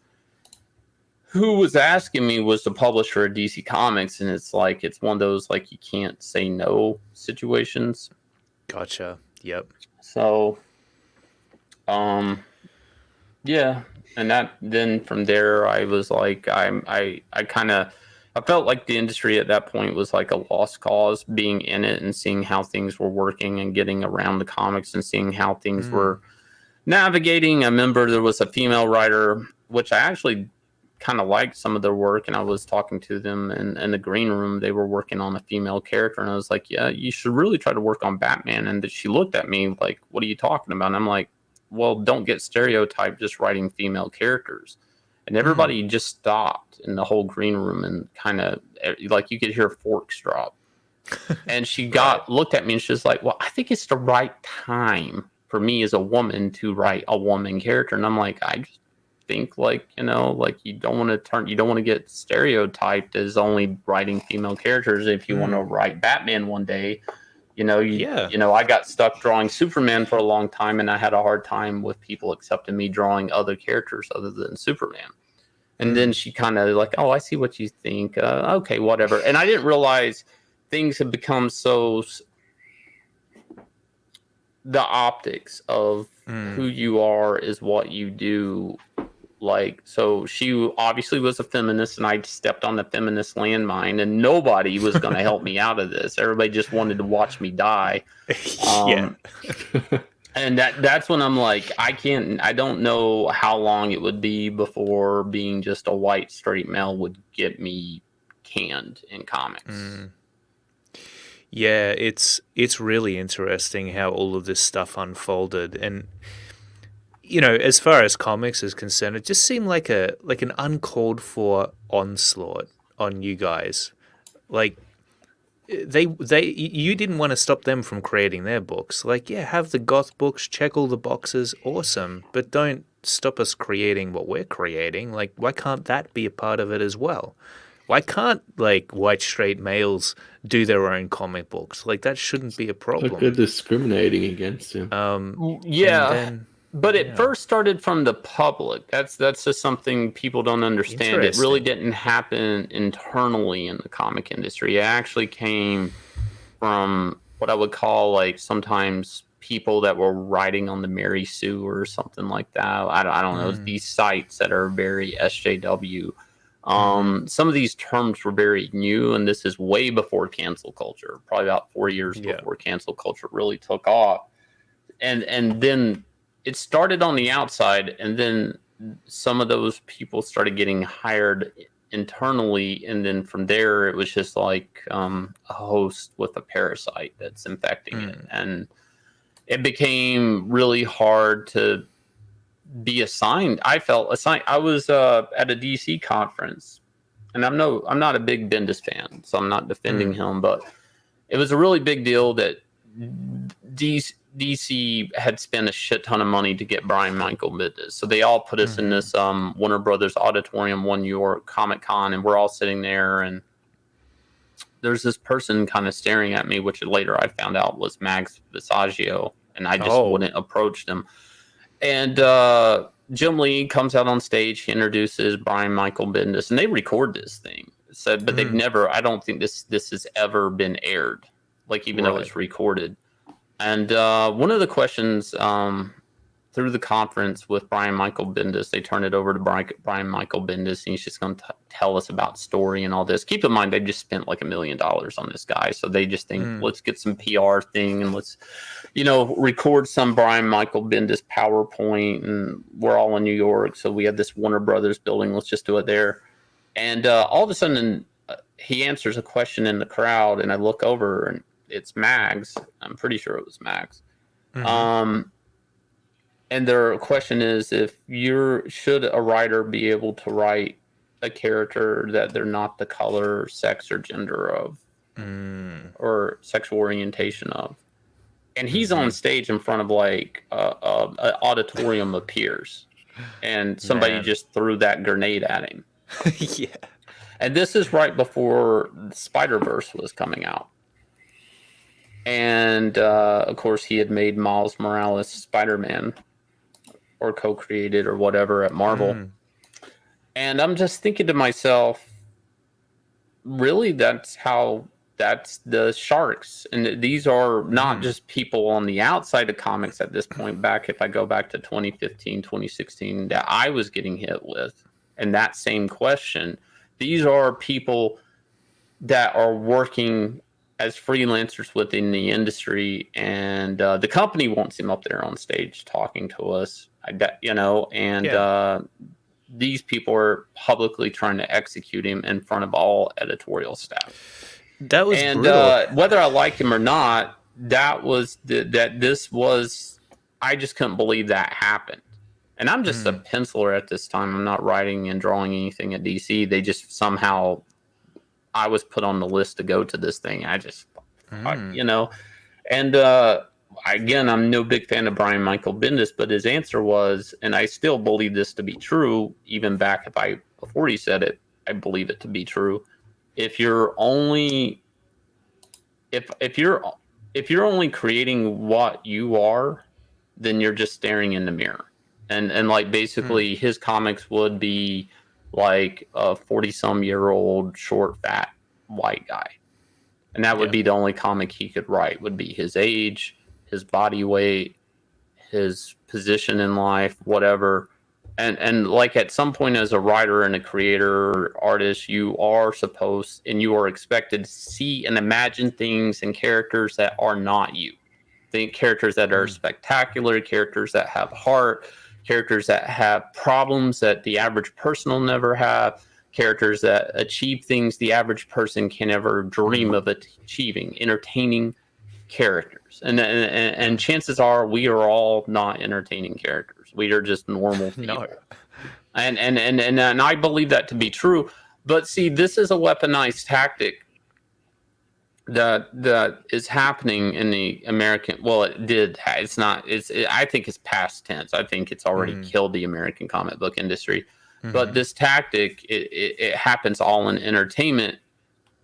B: who was asking me was the publisher of DC Comics, and it's one of those like you can't say no situations.
A: Gotcha. Yep.
B: So, yeah, and then from there I was like, I felt like the industry at that point was like a lost cause, being in it and seeing how things were working and getting around the comics and seeing how things were navigating. I remember there was a female writer, which I actually kind of liked some of their work, and I was talking to them in the green room. They were working on a female character, and I was like, yeah, you should really try to work on Batman. And she looked at me like, what are you talking about? And I'm like, well, don't get stereotyped just writing female characters. And everybody just stopped in the whole green room, and kind of like you could hear forks drop. And she looked at me, and she was like, well, I think it's the right time for me as a woman to write a woman character. And I'm like, I just think like you don't want to get stereotyped as only writing female characters. If you want to write Batman one day, I got stuck drawing Superman for a long time, and I had a hard time with people accepting me drawing other characters other than Superman. And then she kind of like, oh, I see what you think. Okay, whatever. And I didn't realize things had become so, the optics of who you are is what you do. Like, so she obviously was a feminist, and I stepped on the feminist landmine, and nobody was going to help me out of this. Everybody just wanted to watch me die. And that's when I'm like, I don't know how long it would be before being just a white straight male would get me canned in comics.
A: Yeah, it's really interesting how all of this stuff unfolded. And as far as comics is concerned, it just seemed like an uncalled for onslaught on you guys. Like you didn't want to stop them from creating their books. Like, yeah, have the goth books, check all the boxes, awesome, but don't stop us creating what we're creating. Like, why can't that be a part of it as well? Why can't like white straight males do their own comic books? Like, that shouldn't be a problem.
C: Like they're discriminating against him.
B: But it first started from the public. That's just something people don't understand. It really didn't happen internally in the comic industry. It actually came from what I would call like sometimes people that were writing on the Mary Sue or something like that. I don't know. These sites that are very SJW. Some of these terms were very new, and this is way before cancel culture, probably about 4 years before cancel culture really took off. And then it started on the outside, and then some of those people started getting hired internally, and then from there it was just like a host with a parasite that's infecting it, and it became really hard to be assigned. I felt assigned. I was at a DC conference, and I'm not a big Bendis fan, so I'm not defending him, but it was a really big deal that DC had spent a shit ton of money to get Brian Michael Bendis. So they all put us in this Warner Brothers auditorium, One York Comic Con, and we're all sitting there, and there's this person kind of staring at me, which later I found out was Max Visaggio, and I just wouldn't approach them. And Jim Lee comes out on stage, he introduces Brian Michael Bendis, and they record this thing. So, but they've never, I don't think this has ever been aired, like even though it's recorded. And one of the questions through the conference with Brian Michael Bendis, they turn it over to Brian Michael Bendis, and he's just going to tell us about story and all this. Keep in mind, they just spent like $1 million on this guy. So they just think, let's get some PR thing and let's, record some Brian Michael Bendis PowerPoint. And we're all in New York. So we have this Warner Brothers building. Let's just do it there. And all of a sudden, he answers a question in the crowd, and I look over, and it's Mags. I'm pretty sure it was Mags. And their question is, should a writer be able to write a character that they're not the color, sex, or gender of, or sexual orientation of? And he's on stage in front of like an auditorium of peers, and somebody just threw that grenade at him.
A: Yeah.
B: And this is right before Spider-Verse was coming out. And, of course, he had made Miles Morales Spider-Man, or co-created or whatever at Marvel. And I'm just thinking to myself, really, that's the sharks. And these are not just people on the outside of comics at this point back, if I go back to 2015, 2016, that I was getting hit with. And that same question. These are people that are working as freelancers within the industry, and the company wants him up there on stage talking to us, these people are publicly trying to execute him in front of all editorial staff.
A: That was brutal.
B: Whether I like him or not, I just couldn't believe that happened. And I'm just a penciler at this time. I'm not writing and drawing anything at DC. They just somehow, I was put on the list to go to this thing. Again, I'm no big fan of Brian Michael Bendis, but his answer was, and I still believe this to be true, even back before he said it, I believe it to be true. If you're only creating what you are, then you're just staring in the mirror. And like basically his comics would be like a 40-some-year-old short, fat, white guy. And that would be the only comic he could write, would be his age, his body weight, his position in life, whatever. And like at some point as a writer and a creator or artist, you are supposed and you are expected to see and imagine things and characters that are not you. Think characters that are spectacular, characters that have heart, characters that have problems that the average person will never have, characters that achieve things the average person can never dream of achieving, entertaining characters. And chances are we are all not entertaining characters. We are just normal people. No. And I believe that to be true. But see, this is a weaponized tactic that is happening in the American. Well, it did. It's not. I think it's past tense. I think it's already killed the American comic book industry. But this tactic, it happens all in entertainment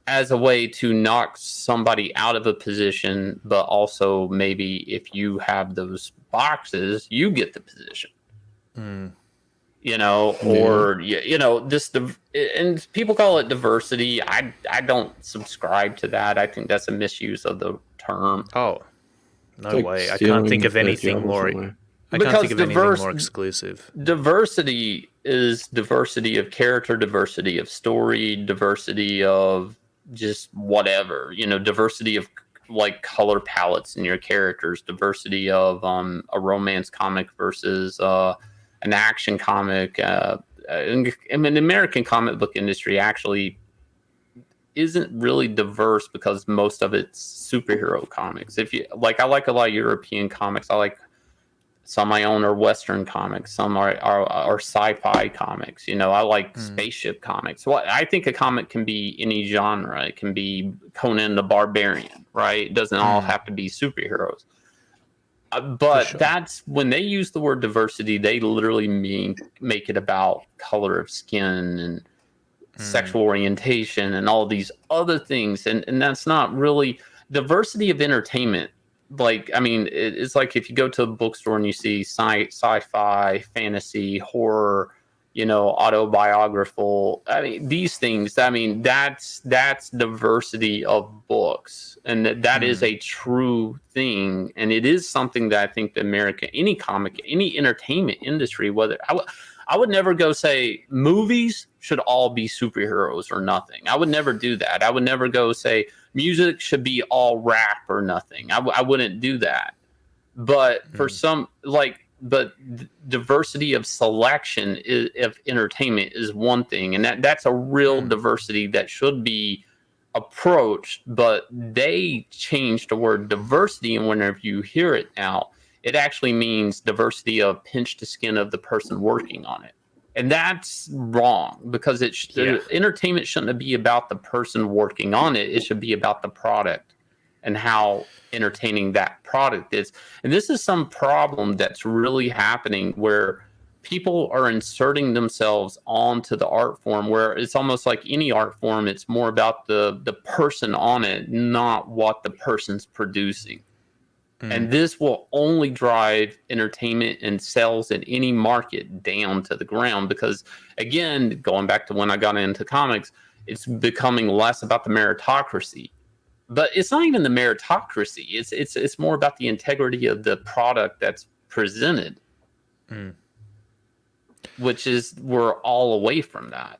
B: as a way to knock somebody out of a position, but also maybe if you have those boxes, you get the position. And people call it diversity. I don't subscribe to that. I think that's a misuse of the term.
A: Oh, no way. I can't think of anything more. I can't think of anything more exclusive.
B: Diversity is diversity of character, diversity of story, diversity of just whatever, diversity of like color palettes in your characters, diversity of a romance comic versus an action comic. The American comic book industry actually isn't really diverse because most of it's superhero comics. I like a lot of European comics. I like some I own are Western comics. Some are sci-fi comics. I like spaceship comics. Well, I think a comic can be any genre. It can be Conan the Barbarian, right? It doesn't all have to be superheroes. But
A: sure.
B: that's when they use the word diversity, they literally make it about color of skin and sexual orientation and all these other things. And that's not really diversity of entertainment. Like, I mean, it's like if you go to a bookstore and you see sci-fi, fantasy, horror, autobiographical. I mean, these things. I mean, that's diversity of books, and that is a true thing, and it is something that I think the any comic, any entertainment industry, whether I would never go say movies should all be superheroes or nothing. I would never do that. I would never go say music should be all rap or nothing. I wouldn't do that. But for but diversity of selection of entertainment is one thing, and that's a real diversity that should be approached. But they changed the word diversity, and whenever you hear it now, it actually means diversity of pinch to skin of the person working on it. And that's wrong, because entertainment shouldn't be about the person working on it. It should be about the product and how entertaining that product is. And this is some problem that's really happening, where people are inserting themselves onto the art form, where it's almost like any art form, it's more about the person on it, not what the person's producing. And this will only drive entertainment and sales in any market down to the ground, because, again, going back to when I got into comics, it's becoming less about the meritocracy. But it's not even the meritocracy. It's more about the integrity of the product that's presented, which is, we're all away from that.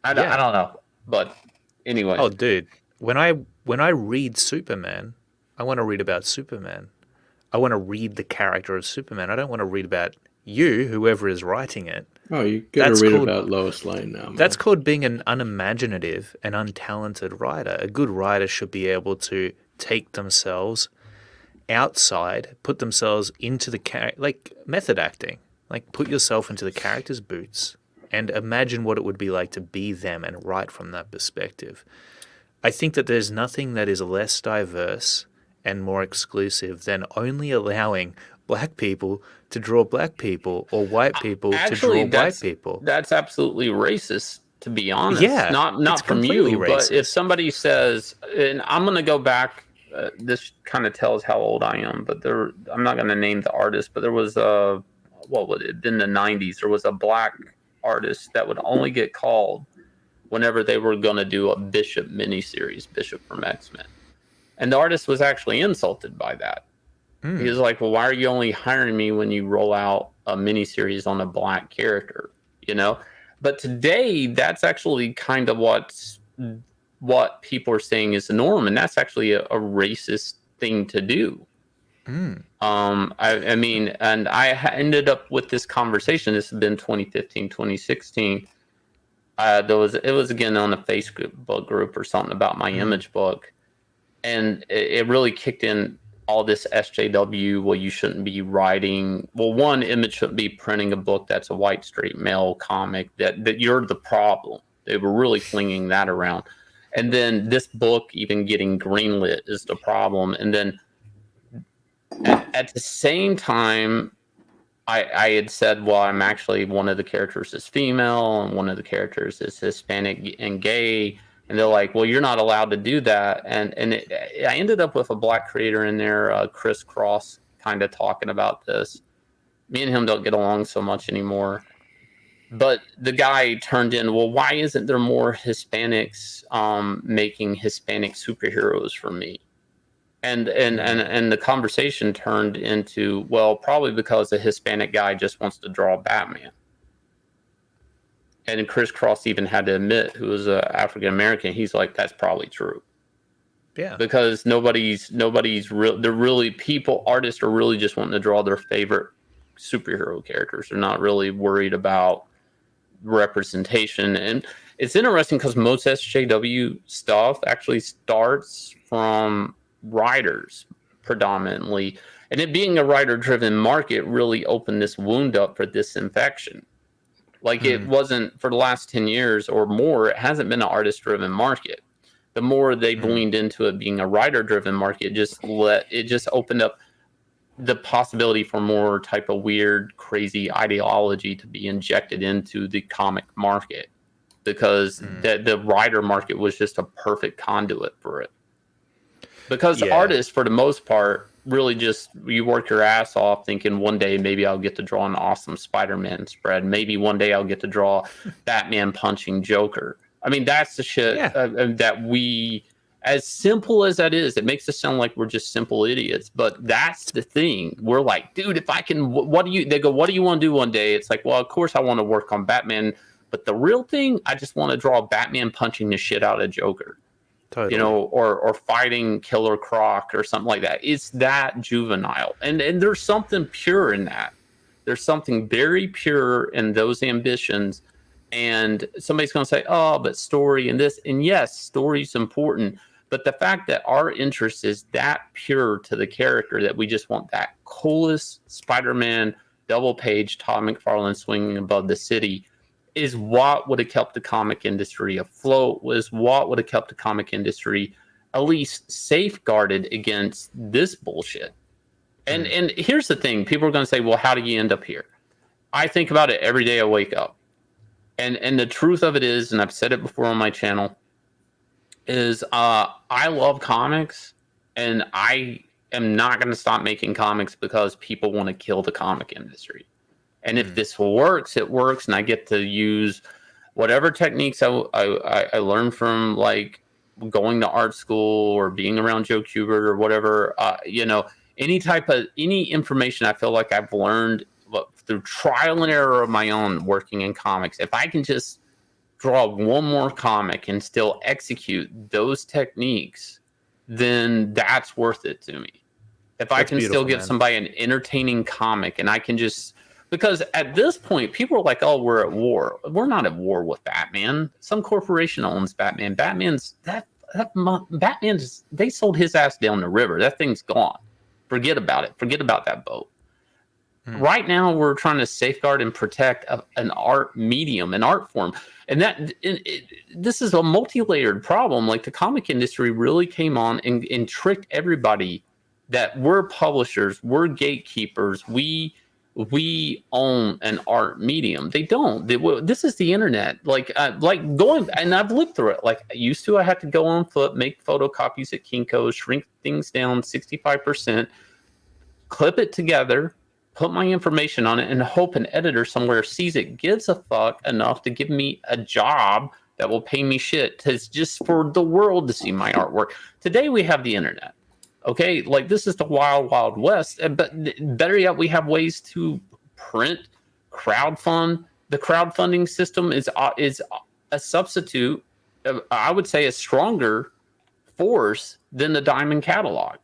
B: I don't know, but anyway.
A: Oh, dude, when I read Superman, I want to read about Superman. I want to read the character of Superman. I don't want to read about you, whoever is writing it.
C: Oh, you got to read about Lois Lane now, man.
A: That's called being an unimaginative and untalented writer. A good writer should be able to take themselves outside, put themselves into the character, like method acting. Like, put yourself into the character's boots and imagine what it would be like to be them and write from that perspective. I think that there's nothing that is less diverse and more exclusive than only allowing black people to draw black people, or white people to draw white people.
B: That's absolutely racist, to be honest.
A: Yeah,
B: not from you,
A: racist.
B: But if somebody says, and I'm going to go back, this kind of tells how old I am, but I'm not going to name the artist, but there was what would it in the 90s? There was a black artist that would only get called whenever they were going to do a Bishop miniseries, Bishop from X-Men. And the artist was actually insulted by that. He was like, well, why are you only hiring me when you roll out a miniseries on a black character? But today, that's actually kind of what people are saying is the norm. And that's actually a racist thing to do. I mean, and I ended up with this conversation. This has been 2015, 2016. It was again on a Facebook group or something about my image book. And it really kicked in all this SJW. Well, you shouldn't be writing. Well, one, Image shouldn't be printing a book that's a white straight male comic. That you're the problem. They were really flinging that around. And then this book even getting greenlit is the problem. And then at the same time, I had said, well, I'm actually, one of the characters is female and one of the characters is Hispanic and gay. And they're like, well, you're not allowed to do that. And I ended up with a black creator in there, Chris Cross, kind of talking about this. Me and him don't get along so much anymore. But the guy turned in, well, why isn't there more Hispanics making Hispanic superheroes for me? And the conversation turned into, well, probably because a Hispanic guy just wants to draw Batman. And Chris Cross even had to admit, who was African American, he's like, that's probably true.
A: Yeah.
B: Because nobody's real. They're really, artists are really just wanting to draw their favorite superhero characters. They're not really worried about representation. And it's interesting because most SJW stuff actually starts from writers predominantly. And it being a writer-driven market really opened this wound up for disinfection. Like it wasn't, for the last 10 years or more, it hasn't been an artist-driven market. The more they've leaned into it being a writer-driven market, it just opened up the possibility for more type of weird, crazy ideology to be injected into the comic market, because the writer market was just a perfect conduit for it. Because artists, for the most part, really just, you work your ass off thinking one day maybe I'll get to draw an awesome Spider-Man spread. Maybe one day I'll get to draw Batman punching Joker. I mean, that's the shit that we, as simple as that is, it makes us sound like we're just simple idiots. But that's the thing. We're like, dude, if I can, they go, what do you want to do one day? It's like, well, of course I want to work on Batman. But the real thing, I just want to draw Batman punching the shit out of Joker. Totally. You know, or fighting Killer Croc or something like that. It's that juvenile. And there's something pure in that. There's something very pure in those ambitions. And somebody's going to say, oh, but story and this. And yes, story's important. But the fact that our interest is that pure to the character, that we just want that coolest Spider-Man double page Todd McFarlane swinging above the city, is what would have kept the comic industry afloat, was what would have kept the comic industry at least safeguarded against this bullshit. And here's the thing. People are going to say, well, how do you end up here? I think about it every day I wake up. And the truth of it is, and I've said it before on my channel, is I love comics, and I am not going to stop making comics because people want to kill the comic industry. And if this works, it works, and I get to use whatever techniques I learned from, like going to art school or being around Joe Kubert or whatever, you know, any information I feel like I've learned through trial and error of my own working in comics. If I can just draw one more comic and still execute those techniques, then that's worth it to me. If I can still give somebody an entertaining comic, and I can just... Because at this point, people are like, oh, we're at war. We're not at war with Batman. Some corporation owns Batman. Batman's, they sold his ass down the river. That thing's gone. Forget about it. Forget about that boat. Right now, we're trying to safeguard and protect an art medium, an art form. And this is a multi-layered problem. Like, the comic industry really came on and tricked everybody that we're publishers, we're gatekeepers, we own an art medium. They don't. This is the internet. Like going, and I've lived through it. Like, I used to, I had to go on foot, make photocopies at Kinko's, shrink things down 65%, clip it together, put my information on it, and hope an editor somewhere sees it, gives a fuck enough to give me a job that will pay me shit, just for the world to see my artwork. Today we have the internet. Okay, like, this is the wild, wild west. But better yet, we have ways to print, crowdfund. The crowdfunding system is a substitute, I would say a stronger force than the Diamond catalog.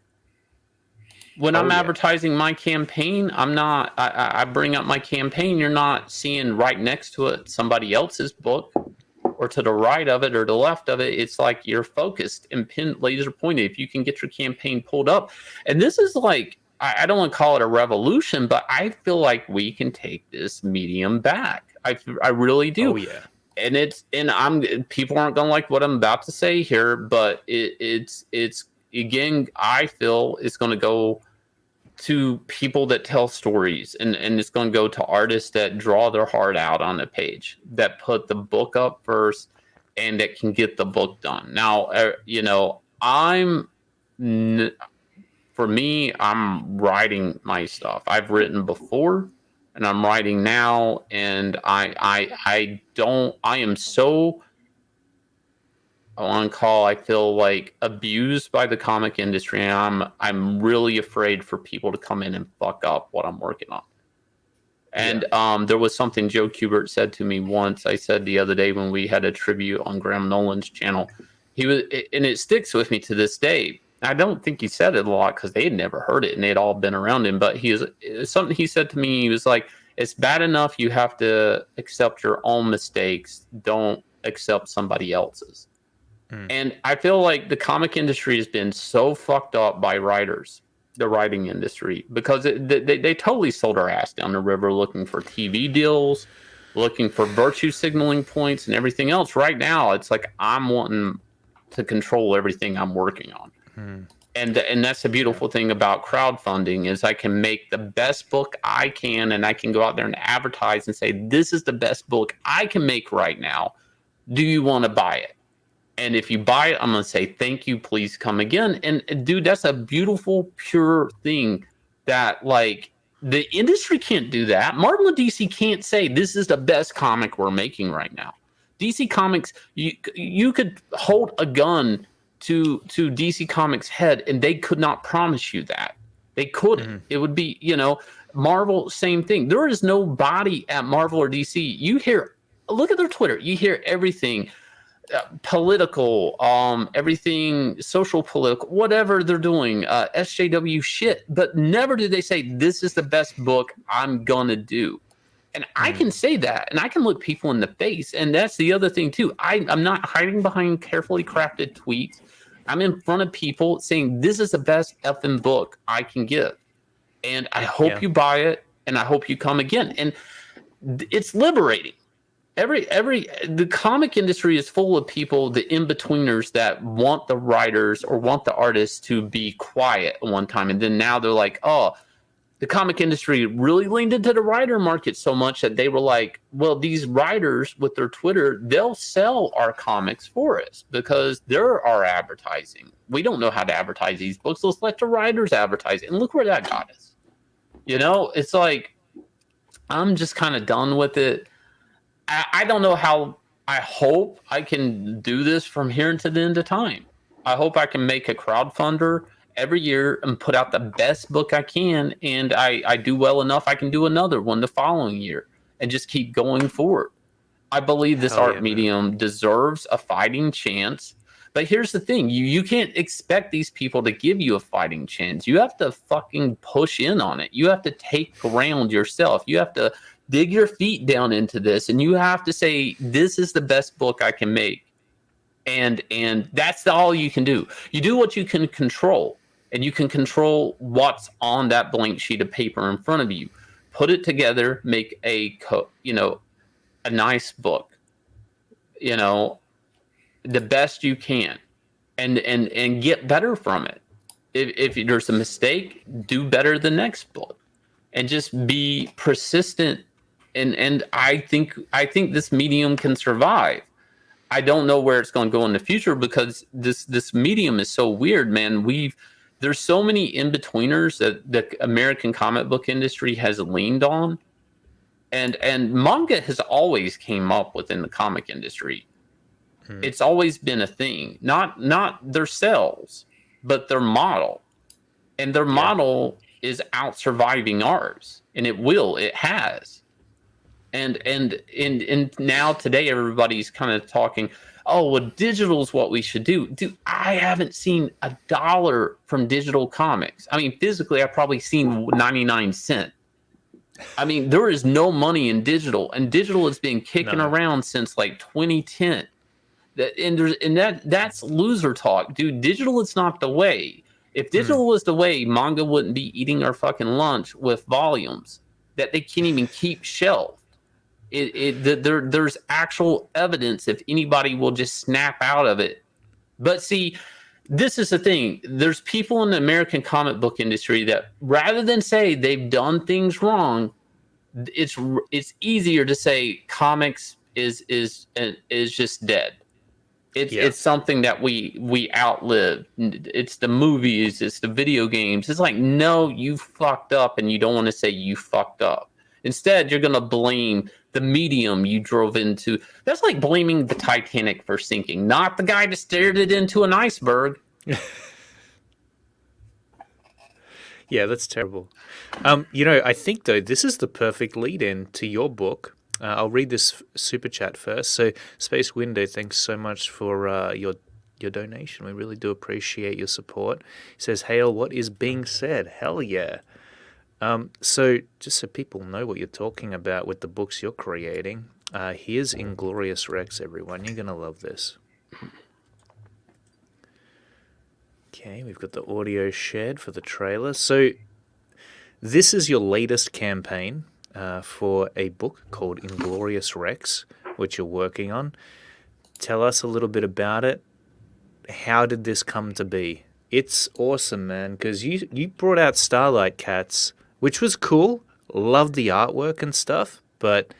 B: When I'm advertising my campaign, I bring up my campaign. You're not seeing right next to it somebody else's book, or to the right of it or the left of it. It's like you're focused and laser pointed. If you can get your campaign pulled up. And this is like, I don't want to call it a revolution, but I feel like we can take this medium back. I really do.
A: Oh, yeah.
B: And people aren't going to like what I'm about to say here, but it's again, I feel it's going to go to people that tell stories, and it's going to go to artists that draw their heart out on the page, that put the book up first, and that can get the book done. Now, you know, for me, I'm writing my stuff. I've written before, and I'm writing now, and I am so, I feel like abused by the comic industry, and I'm really afraid for people to come in and fuck up what I'm working on. And there was something Joe Kubert said to me once. I said the other day when we had a tribute on Graham Nolan's channel, and it sticks with me to this day. I don't think he said it a lot because they had never heard it and they had all been around him. But something he said to me, he was like, "It's bad enough you have to accept your own mistakes. Don't accept somebody else's." And I feel like the comic industry has been so fucked up by writers, the writing industry, because they totally sold our ass down the river looking for TV deals, looking for virtue signaling points and everything else. Right now, it's like I'm wanting to control everything I'm working on. And that's the beautiful thing about crowdfunding is I can make the best book I can, and I can go out there and advertise and say, this is the best book I can make right now. Do you want to buy it? And if you buy it, I'm going to say, thank you, please come again. And dude, that's a beautiful, pure thing that like the industry can't do that. Marvel and DC can't say this is the best comic we're making right now. DC Comics, you could hold a gun to DC Comics head and they could not promise you that. They couldn't. It would be, Marvel, same thing. There is nobody at Marvel or DC. You hear, look at their Twitter. You hear everything. Political, everything social, political, whatever they're doing, SJW shit, but never did they say this is the best book I'm gonna do. And I can say that, and I can look people in the face, and that's the other thing too. I'm not hiding behind carefully crafted tweets. I'm in front of people saying this is the best effing book I can give, and I hope you buy it, and I hope you come again. And it's liberating. The comic industry is full of people, the in-betweeners that want the writers or want the artists to be quiet at one time. And then now they're like, oh, the comic industry really leaned into the writer market so much that they were like, well, these writers with their Twitter, they'll sell our comics for us because they're our advertising. We don't know how to advertise these books. Let's let the writers advertise it. And look where that got us. It's like, I'm just kind of done with it. I don't know how. I hope I can do this from here until the end of time. I hope I can make a crowdfunder every year and put out the best book I can, and I do well enough, I can do another one the following year and just keep going forward. I believe this art medium deserves a fighting chance. But here's the thing. You can't expect these people to give you a fighting chance. You have to fucking push in on it. You have to take ground yourself. You have to dig your feet down into this, and you have to say, this is the best book I can make. And that's all you can do. You do what you can control, and you can control what's on that blank sheet of paper in front of you. Put it together, make a nice book, the best you can, and get better from it. If there's a mistake, do better the next book, and just be persistent. And I think this medium can survive. I don't know where it's going to go in the future because this medium is so weird, man. There's so many in-betweeners that the American comic book industry has leaned on, and manga has always came up within the comic industry. It's always been a thing, not their sales, but their model, and their model is out surviving ours, and it has. And now today everybody's kind of talking, oh, well, digital is what we should do. Dude, I haven't seen $1 from digital comics. I mean, physically, I've probably seen 99 cents. I mean, there is no money in digital, and digital has been kicking around since like 2010. That's loser talk, dude. Digital is not the way. If digital was the way, manga wouldn't be eating our fucking lunch with volumes that they can't even keep shelved. There's actual evidence if anybody will just snap out of it. But see, this is the thing. There's people in the American comic book industry that rather than say they've done things wrong, it's easier to say comics is just dead. It's something that we outlived. It's the movies, it's the video games. It's like, no, you fucked up, and you don't want to say you fucked up. Instead, you're going to blame the medium you drove into. That's like blaming the Titanic for sinking, not the guy that steered it into an iceberg.
A: Yeah, that's terrible. I think, though, this is the perfect lead-in to your book. I'll read this super chat first. So, Space Window, thanks so much for your donation. We really do appreciate your support. He says, Hale, what is being said? Hell yeah. So just so people know what you're talking about with the books you're creating, here's Inglourious Rex, everyone. You're going to love this. Okay, we've got the audio shared for the trailer. So this is your latest campaign for a book called Inglourious Rex, which you're working on. Tell us a little bit about it. How did this come to be? It's awesome, man, because you brought out Starlight Cats, which was cool. Loved the artwork and stuff, but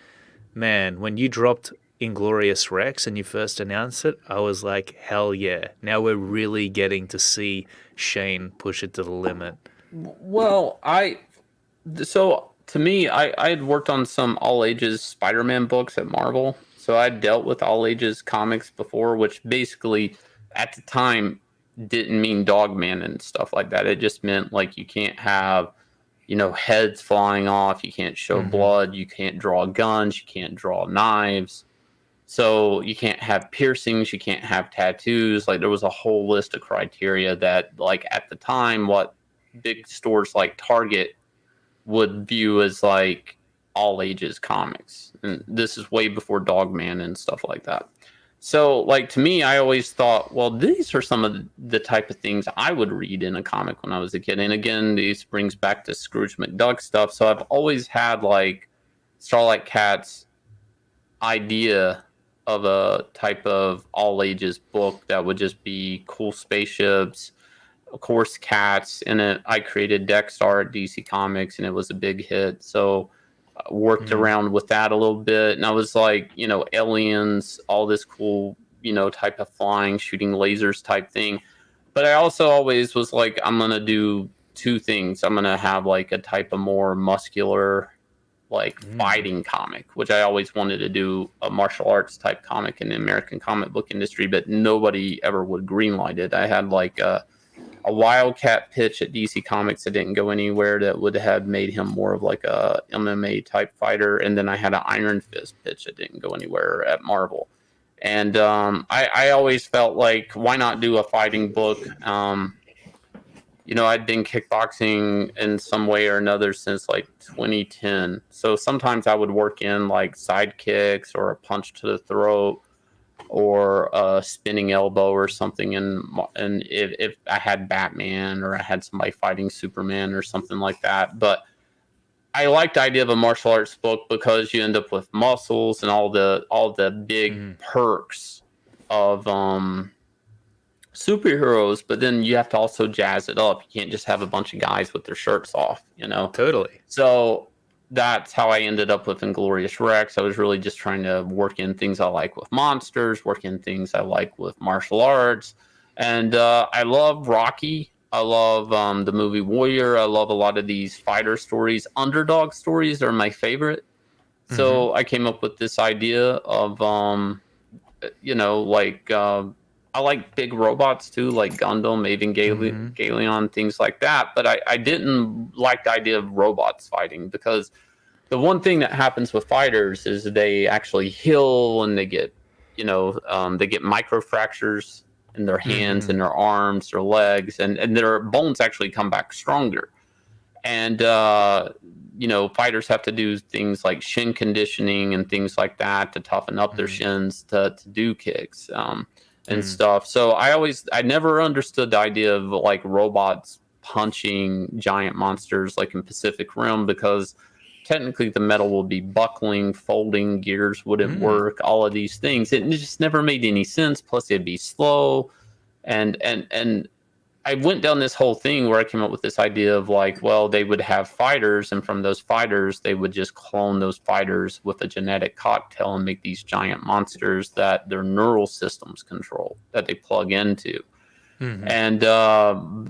A: man, when you dropped Inglourious Rex and you first announced it, I was like, hell yeah. Now we're really getting to see Shane push it to the limit.
B: Well, so to me, I had worked on some all ages Spider-Man books at Marvel. So I dealt with all ages comics before, which basically at the time didn't mean Dogman and stuff like that. It just meant like you can't have, heads flying off, you can't show blood, you can't draw guns, you can't draw knives. So you can't have piercings, you can't have tattoos. Like there was a whole list of criteria that like at the time what big stores like Target would view as like all ages comics. And this is way before Dogman and stuff like that. So like to me, I always thought, well, these are some of the type of things I would read in a comic when I was a kid. And again, this brings back to Scrooge McDuck stuff. So I've always had like Starlight Cat's idea of a type of all ages book that would just be cool spaceships, of course, cats in it. I created Dexter at DC Comics and it was a big hit. So I worked around with that a little bit. And I was like, aliens, all this cool, type of flying, shooting lasers type thing. But I also always was like, I'm going to do two things. I'm going to have like a type of more muscular, like fighting comic, which I always wanted to do, a martial arts type comic in the American comic book industry, but nobody ever would greenlight it. I had like a Wildcat pitch at DC Comics that didn't go anywhere that would have made him more of like a MMA type fighter. And then I had an Iron Fist pitch that didn't go anywhere at Marvel. And I always felt like, why not do a fighting book? I'd been kickboxing in some way or another since like 2010. So sometimes I would work in like side kicks or a punch to the throat or a spinning elbow or something. And if I had Batman or I had somebody fighting Superman or something like that. But I like the idea of a martial arts book because you end up with muscles and all the big perks of superheroes, but then you have to also jazz it up. You can't just have a bunch of guys with their shirts off,
A: Totally.
B: So that's how I ended up with Inglourious Rex. I was really just trying to work in things I like with monsters, work in things I like with martial arts. And I love Rocky. I love the movie Warrior. I love a lot of these fighter stories. Underdog stories are my favorite. So I came up with this idea of, I like big robots too, like Gundam, Evangelion, things like that. But I didn't like the idea of robots fighting because the one thing that happens with fighters is they actually heal and they get, they get microfractures in their hands and their arms, their legs, and their bones actually come back stronger. And, fighters have to do things like shin conditioning and things like that to toughen up their shins to do kicks. And stuff. So I never understood the idea of like robots punching giant monsters like in Pacific Rim because technically the metal would be buckling, folding, gears wouldn't work, all of these things. It just never made any sense. Plus it'd be slow. And I went down this whole thing where I came up with this idea of like, well, they would have fighters, and from those fighters, they would just clone those fighters with a genetic cocktail and make these giant monsters that their neural systems control, that they plug into. And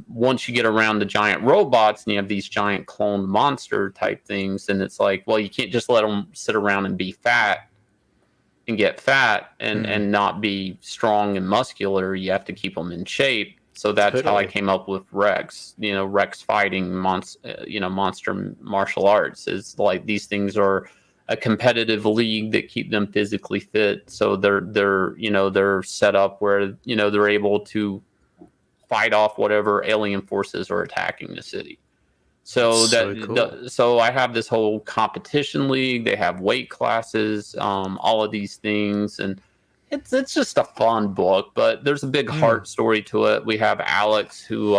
B: once you get around the giant robots and you have these giant cloned monster type things, then it's like, well, you can't just let them sit around and be fat and get fat and not be strong and muscular. You have to keep them in shape. So that's how I came up with Rex. Rex fighting monster martial arts is like these things are a competitive league that keep them physically fit. So they're set up where they're able to fight off whatever alien forces are attacking the city. So so I have this whole competition league. They have weight classes, all of these things, and it's just a fun book, but there's a big heart story to it. We have Alex, who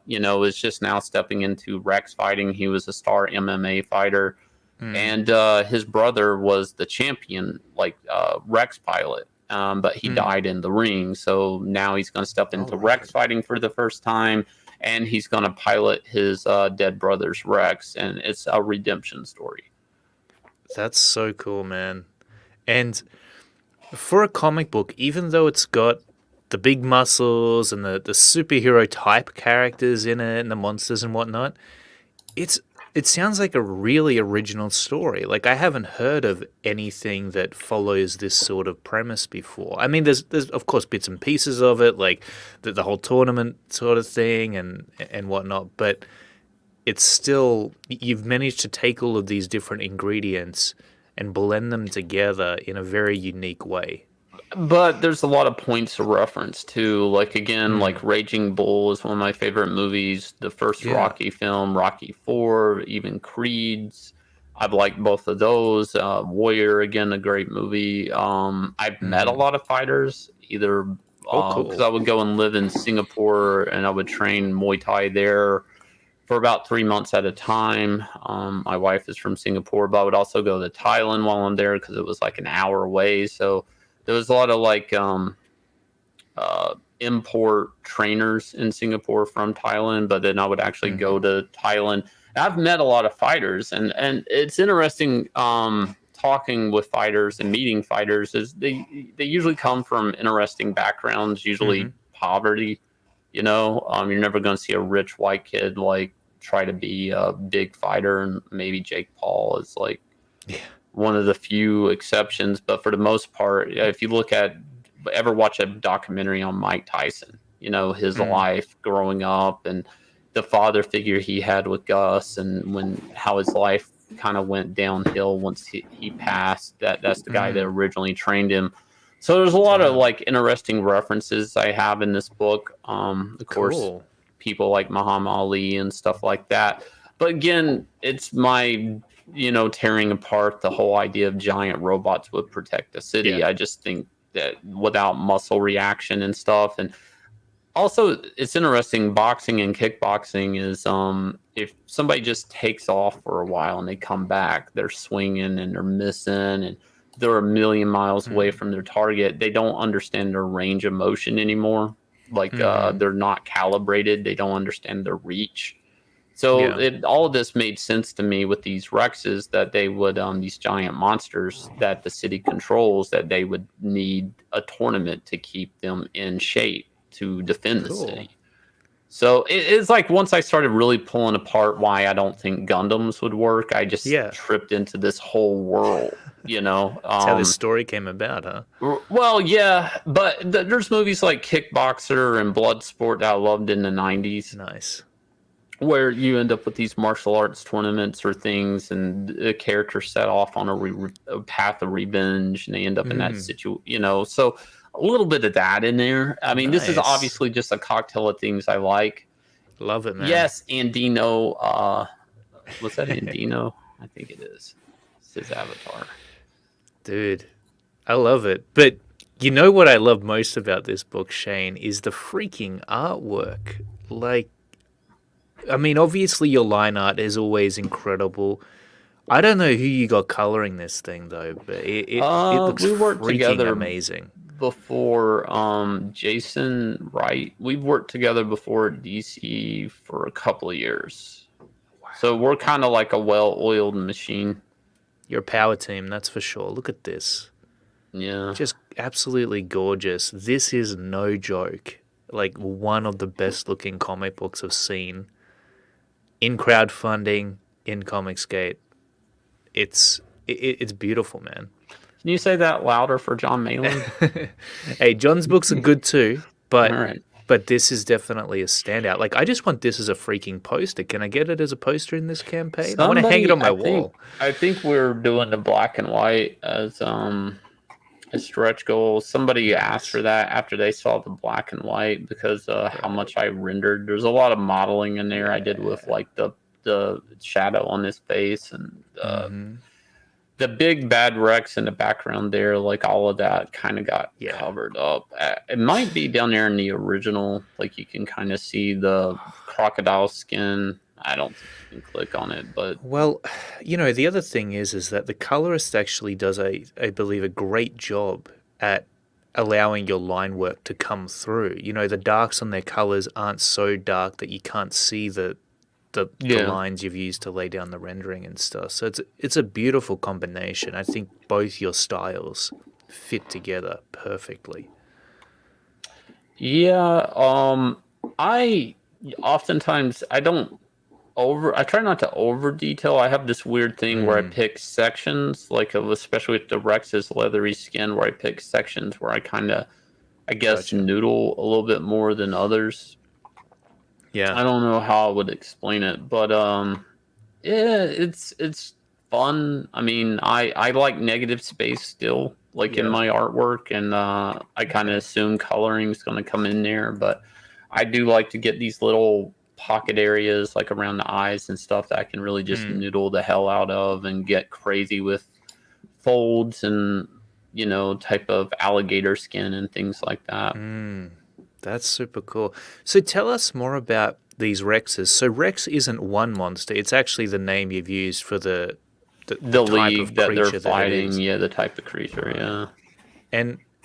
B: is just now stepping into Rex fighting. He was a star MMA fighter, and his brother was the champion, Rex pilot. but he died in the ring. So now he's going to step into Rex fighting for the first time, and he's going to pilot his dead brother's Rex, and it's a redemption story.
A: That's so cool, man. And for a comic book, even though it's got the big muscles and the superhero type characters in it and the monsters and whatnot, it sounds like a really original story. Like, I haven't heard of anything that follows this sort of premise before. I mean, there's of course bits and pieces of it, like the whole tournament sort of thing and whatnot, but it's still, you've managed to take all of these different ingredients and blend them together in a very unique way.
B: But there's a lot of points of reference too. Like, again, like Raging Bull is one of my favorite movies. The first Rocky film, Rocky 4, even Creed's. I've liked both of those. Warrior, again, a great movie. I've met a lot of fighters, either because I would go and live in Singapore and I would train Muay Thai there for about 3 months at a time. My wife is from Singapore, but I would also go to Thailand while I'm there because it was like an hour away. So there was a lot of like import trainers in Singapore from Thailand, but then I would actually go to Thailand. I've met a lot of fighters, and it's interesting talking with fighters and meeting fighters. Is they usually come from interesting backgrounds, usually poverty. You know, you're never going to see a rich white kid like try to be a big fighter, and maybe Jake Paul is like one of the few exceptions. But for the most part, if you ever watch a documentary on Mike Tyson, you know, his life growing up and the father figure he had with Gus, and how his life kind of went downhill once he passed. That's the guy that originally trained him. So there's a lot of like interesting references I have in this book. Of course, people like Muhammad Ali and stuff like that. But again, it's my, tearing apart the whole idea of giant robots would protect the city. Yeah. I just think that without muscle reaction and stuff. And also, it's interesting, boxing and kickboxing is if somebody just takes off for a while and they come back, they're swinging and they're missing and they're a million miles away from their target. They don't understand their range of motion anymore. Like they're not calibrated. They don't understand their reach. So all of this made sense to me with these Rexes, that they would, these giant monsters that the city controls, that they would need a tournament to keep them in shape to defend the city. So it's like once I started really pulling apart why I don't think Gundams would work, I just tripped into this whole world, That's
A: how this story came about, huh?
B: Well, yeah, but there's movies like Kickboxer and Bloodsport that I loved in the 90s.
A: Nice. Where
B: you end up with these martial arts tournaments or things, and the characters set off on a path of revenge, and they end up in that situation, so a little bit of that in there. I mean, This is obviously just a cocktail of things I like.
A: Love it, man.
B: Yes, Andino. What's that, Andino? I think it is. It's his avatar.
A: Dude, I love it. But you know what I love most about this book, Shane, is the freaking artwork. Like, I mean, obviously your line art is always incredible. I don't know who you got coloring this thing, though, but it looks freaking amazing.
B: Before Jason Wright, we've worked together before at DC for a couple of years. Wow. So we're kind of like a well-oiled machine.
A: You're a power team, that's for sure. Look at this.
B: Yeah.
A: Just absolutely gorgeous. This is no joke. Like, one of the best looking comic books I've seen in crowdfunding, in Comicsgate. It's beautiful, man.
B: Can you say that louder for John Malin?
A: Hey, John's books are good too, but this is definitely a standout. Like, I just want this as a freaking poster. Can I get it as a poster in this campaign? I want to hang it on my wall.
B: I think we're doing the black and white as a stretch goal. Somebody asked for that after they saw the black and white because how much I rendered. There's a lot of modeling in there I did with like the shadow on his face and the big bad Rex in the background there, like all of that kind of got covered up. It might be down there in the original, like you can kind of see the crocodile skin. I don't think you can click on it, but...
A: Well, the other thing is that the colorist actually does, I believe, a great job at allowing your line work to come through. You know, the darks on their colors aren't so dark that you can't see the lines you've used to lay down the rendering and stuff. So it's a beautiful combination. I think both your styles fit together perfectly.
B: Yeah, I oftentimes I try not to over detail. I have this weird thing where I pick sections, like especially with the Rex's leathery skin, where I pick sections where I kind of, I guess, noodle a little bit more than others.
A: Yeah.
B: I don't know how I would explain it, but yeah, it's fun. I mean, I like negative space still, like in my artwork, and I kind of assume coloring is going to come in there, but I do like to get these little pocket areas like around the eyes and stuff that I can really just noodle the hell out of and get crazy with folds and, you know, type of alligator skin and things like that.
A: That's super cool. So tell us more about these Rexes. So Rex isn't one monster. It's actually the name you've used for the type
B: league
A: of
B: that they're
A: creature
B: fighting.
A: that it is.
B: Yeah, the type of creature. Yeah.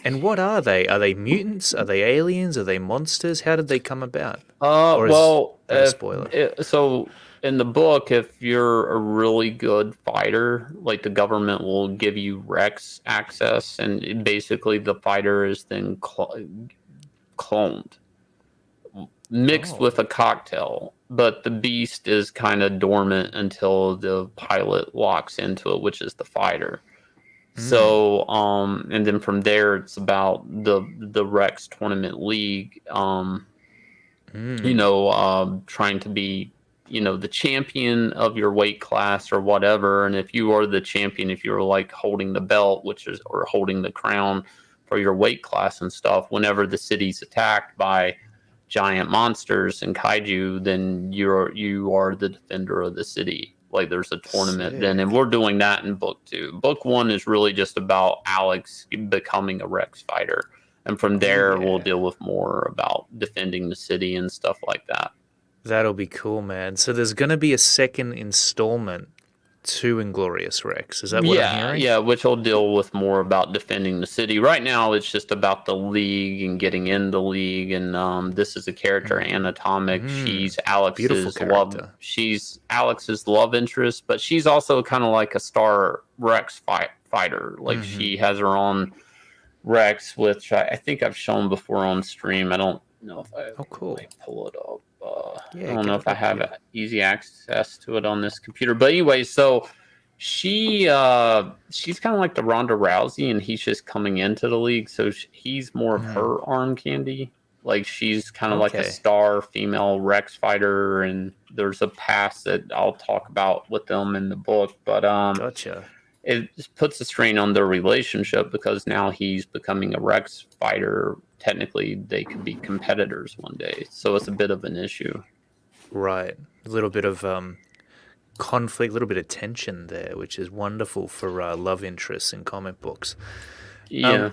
A: And what are they? Are they mutants? Are they aliens? Are they monsters? How did they come about?
B: Well,
A: a spoiler?
B: So in the book, if you're a really good fighter, like the government will give you Rex access, and basically the fighter is then cloned, mixed with a cocktail. But the beast is kind of dormant until the pilot locks into it, which is the fighter. So, and then from there, it's about the Rex Tournament League, you know, trying to be, you know, the champion of your weight class or whatever. And if you are the champion, if you're like holding the belt, or holding the crown for your weight class and stuff, whenever the city's attacked by giant monsters and kaiju, then you are the defender of the city. Like there's a tournament then, and we're doing that in book 2. Book 1 is really just about Alex becoming a Rex fighter, and from there we'll deal with more about defending the city and stuff like that.
A: That'll be cool, man. So there's going to be a second installment to Inglourious Rex. Is that what I'm hearing?
B: Yeah, which will deal with more about defending the city. Right now, it's just about the league and getting in the league. And this is a character, Anatomic. She's Alex's love interest, but she's also kind of like a star Rex fighter. Like she has her own Rex, which I think I've shown before on stream. I don't know if I pull it up. I don't know if I have easy access to it on this computer, but anyway, so she's kind of like the Ronda Rousey, and he's just coming into the league, so he's more of her arm candy. Like she's kind of like a star female Rex fighter, and there's a past that I'll talk about with them in the book, but it just puts a strain on their relationship because now he's becoming a Rex fighter. Technically, they could be competitors one day, so it's a bit of an issue.
A: Right, a little bit of conflict, a little bit of tension there, which is wonderful for love interests in comic books.
B: Yeah,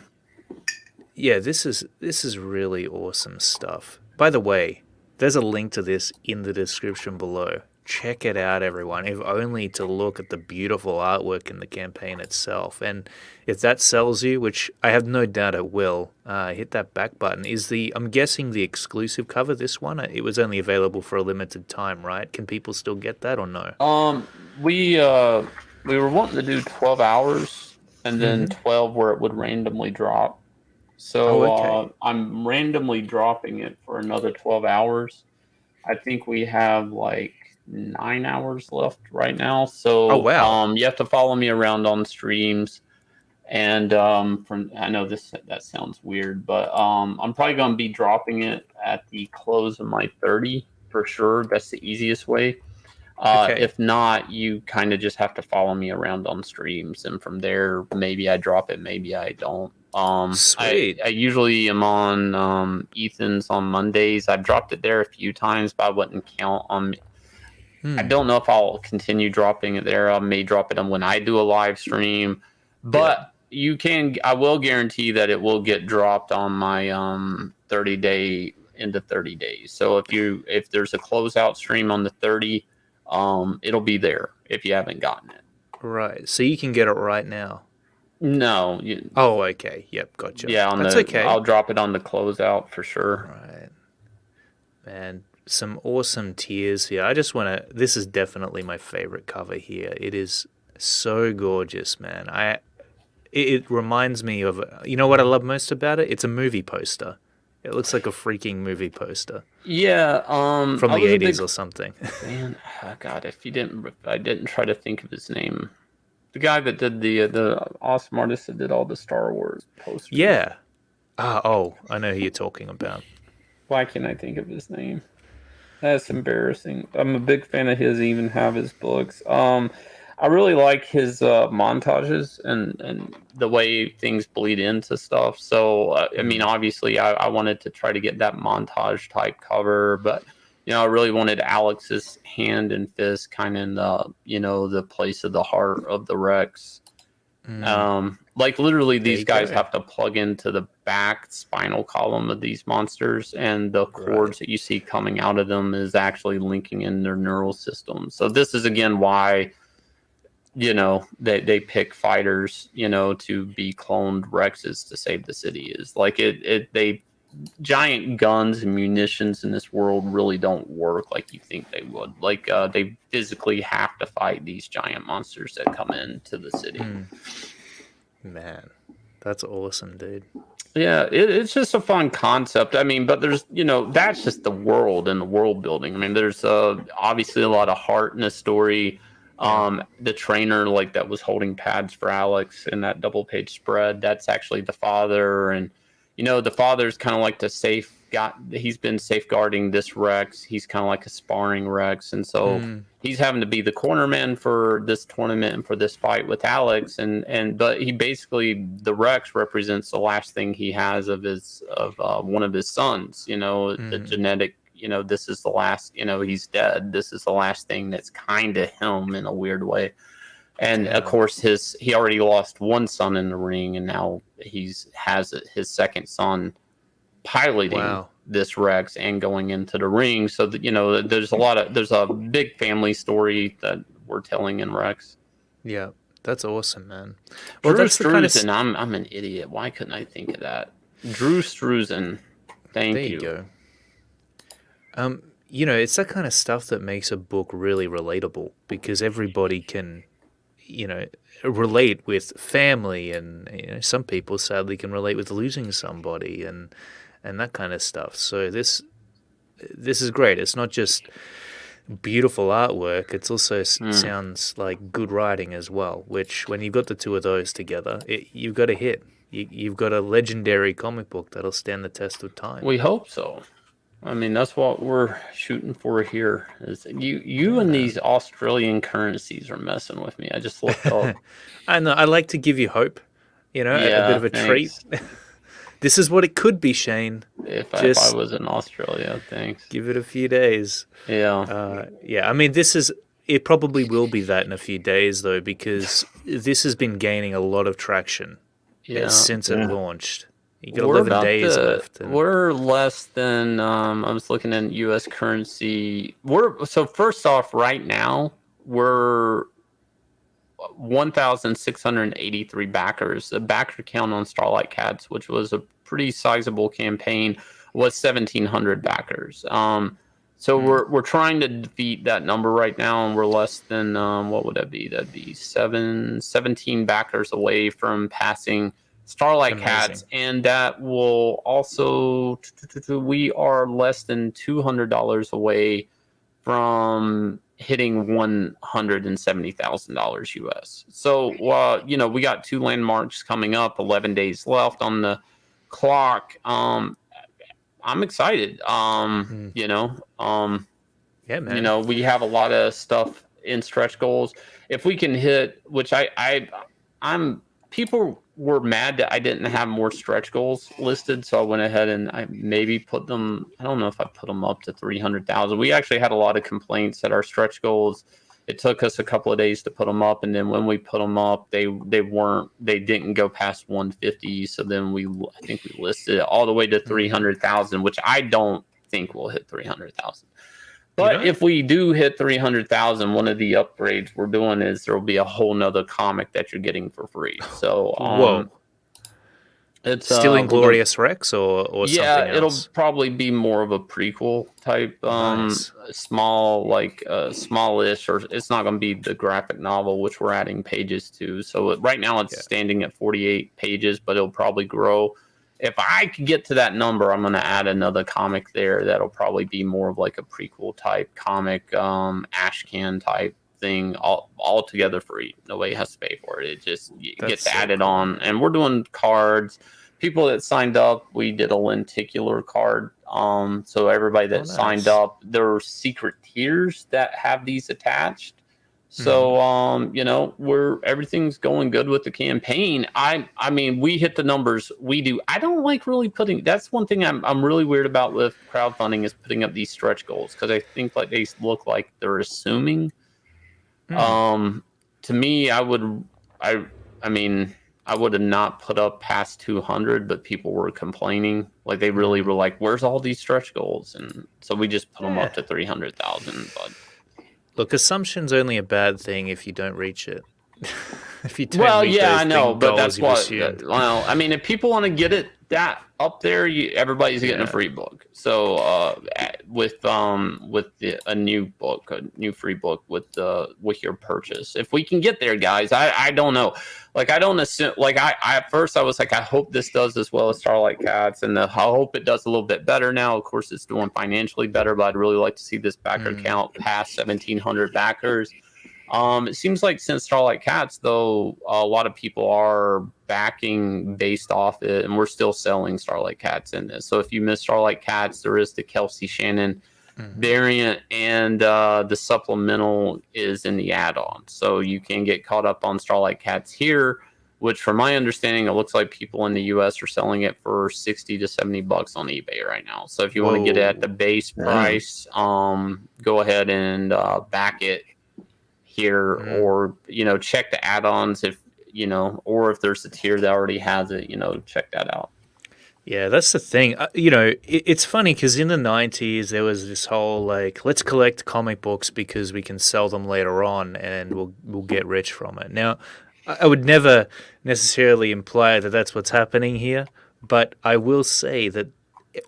A: this is really awesome stuff. By the way, there's a link to this in the description below. Check it out, everyone, if only to look at the beautiful artwork in the campaign itself. And if that sells you, which I have no doubt it will, hit that back button. I'm guessing the exclusive cover, this one, it was only available for a limited time, right? Can people still get that or no?
B: We were wanting to do 12 hours and then 12 where it would randomly drop. So I'm randomly dropping it for another 12 hours. I think we have like 9 hours left right now. So you have to follow me around on streams. And I know that sounds weird, but I'm probably going to be dropping it at the close of my 30 for sure. That's the easiest way. If not, you kind of just have to follow me around on streams, and from there, maybe I drop it, maybe I don't.
A: Sweet.
B: I usually am on Ethan's on Mondays. I've dropped it there a few times, but I wouldn't count on me. I don't know if I'll continue dropping it there. I may drop it on when I do a live stream, but I will guarantee that it will get dropped on my 30-day into 30 days. So if there's a closeout stream on the 30, it'll be there if you haven't gotten it.
A: Right. So you can get it right now.
B: No.
A: Oh, okay. Yep, gotcha.
B: Yeah,
A: That's okay.
B: I'll drop it on the closeout for sure.
A: Right. Man, some awesome tiers here. I just want to. This is definitely my favorite cover here. It is so gorgeous, man. It reminds me of. You know what I love most about it? It's a movie poster. It looks like a freaking movie poster.
B: Yeah,
A: from
B: I
A: the
B: was
A: 80s or something.
B: Man, oh God, if I didn't try to think of his name. The guy that did the awesome artist that did all the Star Wars posters.
A: Yeah. I know who you're talking about.
B: Why can't I think of his name? That's embarrassing. I'm a big fan of his. Even have his books. I really like his montages and the way things bleed into stuff. So I mean, obviously, I wanted to try to get that montage type cover, but I really wanted Alex's hand and fist kind of in the place of the heart of the Rex. Like literally these guys have to plug into the back spinal column of these monsters, and the cords that you see coming out of them is actually linking in their neural system. So this is again why they pick fighters to be cloned Rexes to save the city. Is like they giant guns and munitions in this world really don't work like you think they would. Like they physically have to fight these giant monsters that come into the city.
A: Man, that's awesome, dude.
B: Yeah, it's just a fun concept. I mean, but there's that's just the world and the world building. I mean, there's obviously a lot of heart in the story. The trainer that was holding pads for Alex in that double page spread, that's actually the father. And the father's kind of like he's been safeguarding this Rex. He's kind of like a sparring Rex, and so he's having to be the cornerman for this tournament and for this fight with Alex. But he basically, the Rex represents the last thing he has of one of his sons. The genetic. This is the last. He's dead. This is the last thing that's kind of him in a weird way. And of course, he already lost one son in the ring, and now has his second son piloting this Rex and going into the ring. So that there's a big family story that we're telling in Rex.
A: Yeah, that's awesome, man. Well,
B: Drew
A: that's
B: Struzan. I'm an idiot. Why couldn't I think of that? Drew Struzan. Thank you.
A: There you go. It's that kind of stuff that makes a book really relatable, because everybody can relate with family, and some people sadly can relate with losing somebody and that kind of stuff. So this is great. It's not just beautiful artwork, it's also sounds like good writing as well, which when you've got the two of those together, you've got a hit. You've got a legendary comic book that'll stand the test of time.
B: We hope so. I mean, that's what we're shooting for here. Is you and these Australian currencies are messing with me. I just looked up.
A: I know. I like to give you hope. A bit of a treat. This is what it could be, Shane.
B: If I was in Australia, thanks.
A: Give it a few days.
B: Yeah.
A: I mean, it probably will be that in a few days, though, because this has been gaining a lot of traction since it launched. You got 11 days left.
B: We're less than, I was looking at U.S. currency. So first off, right now, we're 1,683 backers. The backer count on Starlight Cats, which was a pretty sizable campaign, was 1,700 backers. So we're trying to defeat that number right now, and we're less than, what would that be? That'd be 17 backers away from passing Starlight Cats, and that will also, we are less than $200 away from hitting $170,000 US. So, we got two landmarks coming up, 11 days left on the clock. I'm excited.
A: Yeah, man.
B: We have a lot of stuff in stretch goals. If we can hit, which I'm people were mad that I didn't have more stretch goals listed, so I went ahead and I maybe put them. I don't know if I put them up to 300,000. We actually had a lot of complaints that our stretch goals. It took us a couple of days to put them up, and then when we put them up, they didn't go past 150. So then I think we listed it all the way to 300,000, which I don't think we'll hit 300,000. But if we do hit 300,000, one of the upgrades we're doing is there will be a whole nother comic that you're getting for free. So,
A: whoa.
B: It's
A: still Inglourious Rex or something else?
B: Yeah, it'll probably be more of a prequel type,
A: Nice.
B: small, like smallish, or it's not going to be the graphic novel, which we're adding pages to. So right now it's standing at 48 pages, but it'll probably grow. If I could get to that number, I'm going to add another comic there that'll probably be more of like a prequel type comic, Ashcan type thing, all together free. Nobody has to pay for it. It just gets added on, and we're doing cards. People that signed up, we did a lenticular card. So everybody that signed up, there are secret tiers that have these attached. So you know, everything's going good with the campaign. I mean, we hit the numbers. We do. I don't like really putting. That's one thing I'm really weird about with crowdfunding is putting up these stretch goals, because I think like they look like they're assuming. To me, I mean, I would have not put up past 200, but people were complaining. Like they really were like, "Where's all these stretch goals?" And so we just put them up to 300,000. But
A: look, assumption's only a bad thing if you don't reach it. If you don't meet those
B: I know, but that's what.
A: Well,
B: I mean, if people want to get it that up there, everybody's getting a free book. So with a new book, a new free book with your purchase, if we can get there, guys. I don't know. Like I don't assume. Like I at first I was like, I hope this does as well as Starlight Cats, and I hope it does a little bit better now. Of course, it's doing financially better, but I'd really like to see this backer count past 1,700 backers. It seems like since Starlight Cats, though, a lot of people are backing based off it, and we're still selling Starlight Cats in this. So if you miss Starlight Cats, there is the Kelsey Shannon variant, and the supplemental is in the add-on. So you can get caught up on Starlight Cats here, which from my understanding, it looks like people in the US are selling it for $60 to $70 on eBay right now. So if you want to get it at the base price, go ahead and back it here, or check the add-ons if or if there's a tier that already has it, check that out.
A: Yeah, that's the thing. It's funny because in the 90s there was this whole like, let's collect comic books because we can sell them later on and we'll get rich from it. Now, I would never necessarily imply that that's what's happening here, but I will say that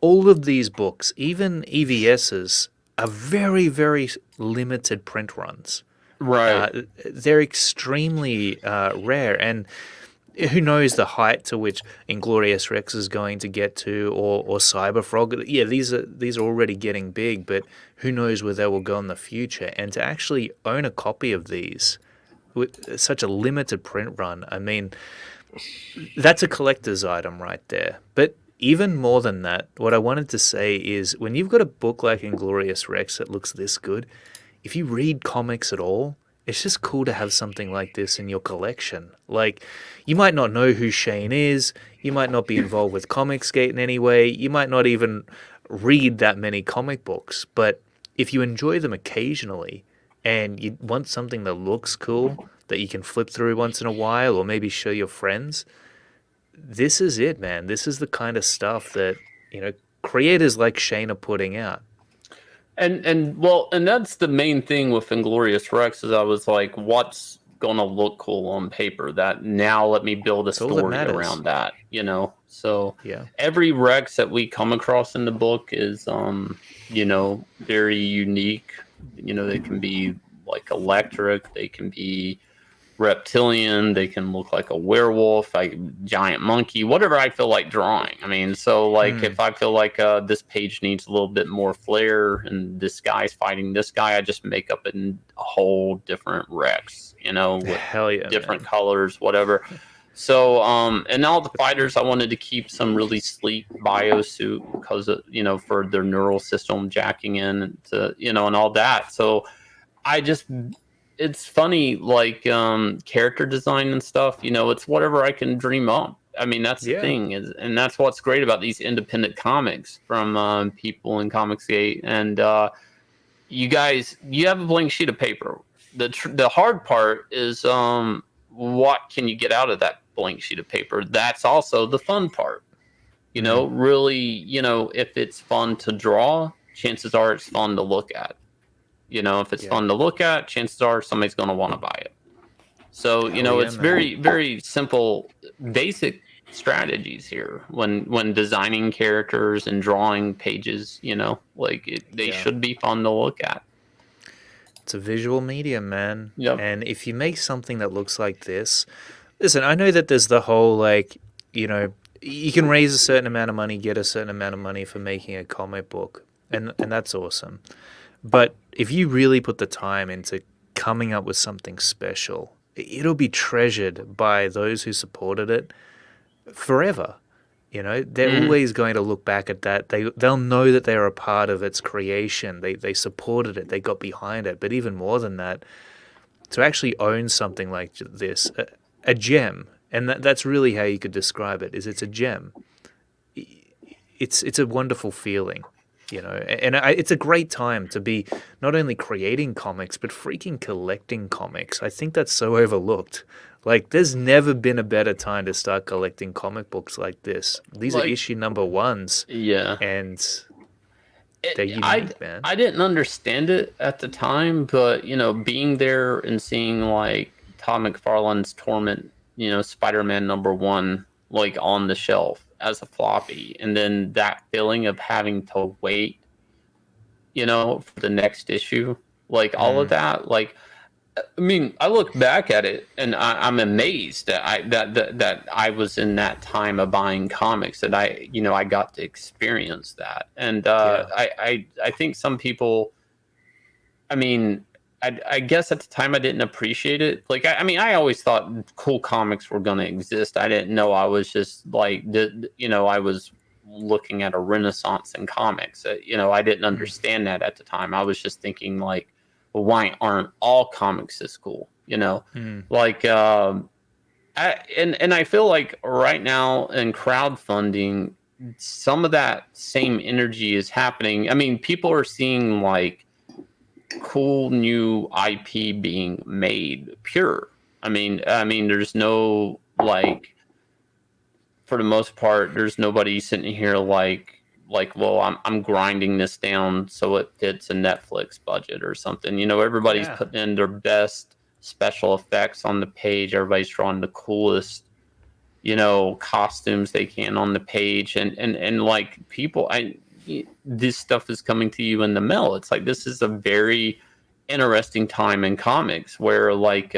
A: all of these books, even EVSs, are very, very limited print runs.
B: Right.
A: They're extremely rare, and who knows the height to which Inglourious Rex is going to get to, or Cyberfrog. Yeah, these are already getting big, but who knows where they will go in the future. And to actually own a copy of these with such a limited print run, I mean, that's a collector's item right there. But even more than that, what I wanted to say is when you've got a book like Inglourious Rex that looks this good, if you read comics at all, it's just cool to have something like this in your collection. Like, you might not know who Shane is, you might not be involved with Comicsgate in any way, you might not even read that many comic books, but if you enjoy them occasionally and you want something that looks cool, that you can flip through once in a while or maybe show your friends, this is it, man. This is the kind of stuff that, creators like Shane are putting out.
B: And that's the main thing with Inglourious Rex is I was like, what's gonna look cool on paper? That now let me build a story around that, So every Rex that we come across in the book is very unique. They can be like electric, they can be reptilian, they can look like a werewolf, like giant monkey, whatever I feel like drawing. I mean, so like if I feel like this page needs a little bit more flair and this guy's fighting this guy, I just make up a whole different Rex, with different colors, whatever. So and all the fighters, I wanted to keep some really sleek biosuit because for their neural system jacking in to and all that. So it's funny, like character design and stuff, it's whatever I can dream up. I mean, that's the thing, and that's what's great about these independent comics from people in Comicsgate. And you guys, you have a blank sheet of paper. The hard part is what can you get out of that blank sheet of paper? That's also the fun part. Really, if it's fun to draw, chances are it's fun to look at. You know, if it's fun to look at, chances are somebody's going to want to buy it. So, it's
A: man.
B: very, very simple, basic strategies here when designing characters and drawing pages, they should be fun to look at.
A: It's a visual medium, man.
B: Yep.
A: And if you make something that looks like this, listen, I know that there's the whole, like, you can raise a certain amount of money, get a certain amount of money for making a comic book, and that's awesome. But if you really put the time into coming up with something special, it'll be treasured by those who supported it forever. They're always going to look back at that. They'll know that they're a part of its creation. They supported it. They got behind it. But even more than that, to actually own something like this, a gem, and that's really how you could describe it. It's a gem. It's a wonderful feeling, and it's a great time to be not only creating comics but freaking collecting comics. I think that's so overlooked. Like, there's never been a better time to start collecting comic books like this. These are issue number ones.
B: Yeah.
A: And they're unique, man.
B: I didn't understand it at the time, but, being there and seeing, like, Todd McFarlane's Torment, Spider-Man #1, like, on the shelf as a floppy, and then that feeling of having to wait, for the next issue, like, all of that, like, I mean, I look back at it and I'm amazed that I was in that time of buying comics, that I got to experience that. And I think some people, I mean, I guess at the time I didn't appreciate it. Like, I always thought cool comics were going to exist. I didn't know I was just like, I was looking at a renaissance in comics. I didn't understand that at the time. I was just thinking, like, well, why aren't all comics this cool? Like, and I feel like right now in crowdfunding, some of that same energy is happening. I mean, people are seeing, like, cool new IP being made pure. I mean, there's no, like, for the most part, there's nobody sitting here like, well, I'm grinding this down so it fits a Netflix budget or something. Everybody's putting in their best special effects on the page. Everybody's drawing the coolest, costumes they can on the page. And like, people, this stuff is coming to you in the mail. It's like, this is a very interesting time in comics where, like,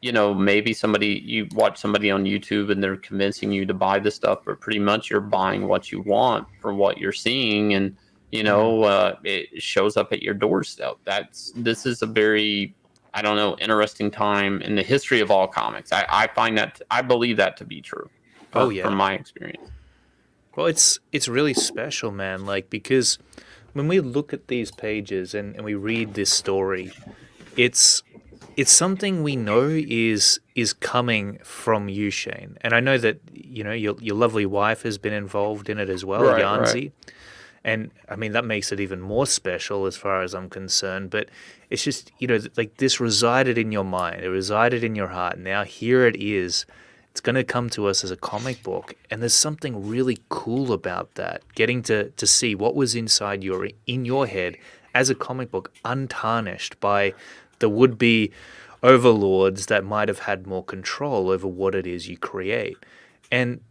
B: maybe you watch somebody on YouTube and they're convincing you to buy the stuff, but pretty much you're buying what you want for what you're seeing. And, it shows up at your doorstep. This is a very, I don't know, interesting time in the history of all comics. I believe that to be true. From my experience.
A: Well, it's really special, man. Like, because when we look at these pages and we read this story, it's something we know is coming from you, Shane. And I know that, your lovely wife has been involved in it as well, Yanzi. Right. And, I mean, that makes it even more special as far as I'm concerned. But it's just, like, this resided in your mind. It resided in your heart. Now here it is. It's going to come to us as a comic book. And there's something really cool about that. Getting to see what was inside in your head as a comic book, untarnished by the would-be overlords that might have had more control over what it is you create. And,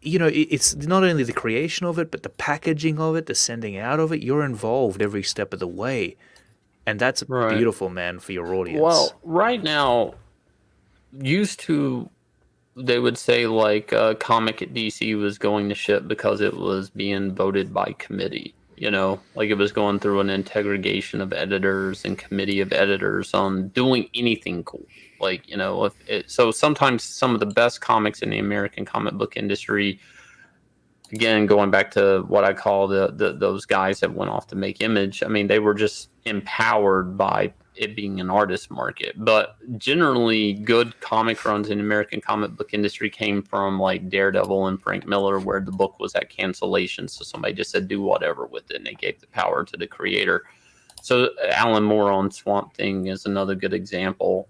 A: it's not only the creation of it, but the packaging of it, the sending out of it. You're involved every step of the way. And that's beautiful, man, for your audience.
B: Well, right now, used to, they would say, like, a comic at DC was going to ship because it was being voted by committee. Like, it was going through an integration of editors and committee of editors on doing anything cool. Like, so sometimes some of the best comics in the American comic book industry, again, going back to what I call those guys that went off to make Image, I mean, they were just empowered by it being an artist market. But generally, good comic runs in the American comic book industry came from, like, Daredevil and Frank Miller, where the book was at cancellation. So somebody just said, do whatever with it, and they gave the power to the creator. So Alan Moore on Swamp Thing is another good example,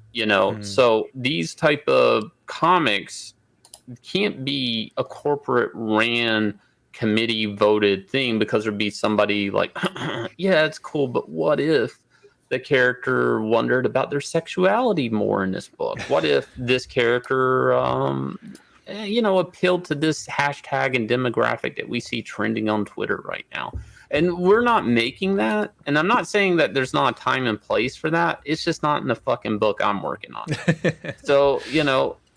B: So these type of comics can't be a corporate ran, committee voted thing, because there'd be somebody like, yeah, it's cool, but what if? the character wondered about their sexuality more in this book? What if this character, appealed to this hashtag and demographic that we see trending on Twitter right now? And we're not making that. And I'm not saying that there's not a time and place for that. It's just not in the fucking book I'm working on. So,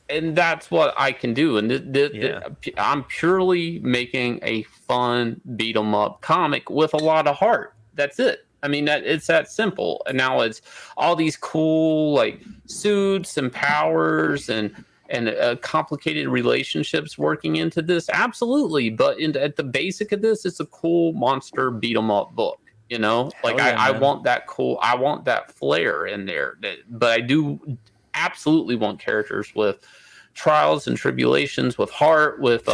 B: and that's what I can do. And I'm purely making a fun beat 'em up comic with a lot of heart. That's it. I mean, it's that simple. And now it's all these cool like suits and powers and complicated relationships working into this. Absolutely. But at the basic of this, it's a cool monster beat 'em up book. I want that cool. I want that flair in there. But I do absolutely want characters with trials and tribulations, with heart, with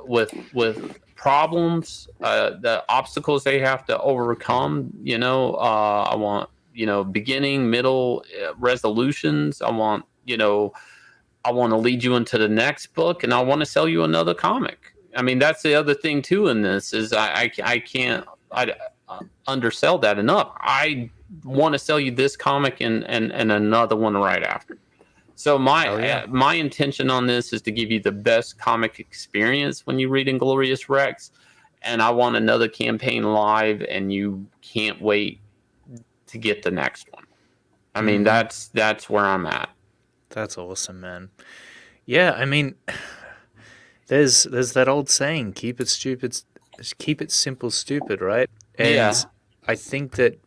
B: with problems, the obstacles they have to overcome. I want beginning, middle, resolutions. I want to lead you into the next book, and I want to sell you another comic. I mean, that's the other thing too in this is I can't undersell that enough. I want to sell you this comic and another one right after. So my intention on this is to give you the best comic experience when you read Inglourious Rex, and I want another campaign live, and you can't wait to get the next one. I mean, that's where I'm at.
A: That's awesome, man. Yeah, I mean, there's that old saying, keep it simple, stupid, right? And I think that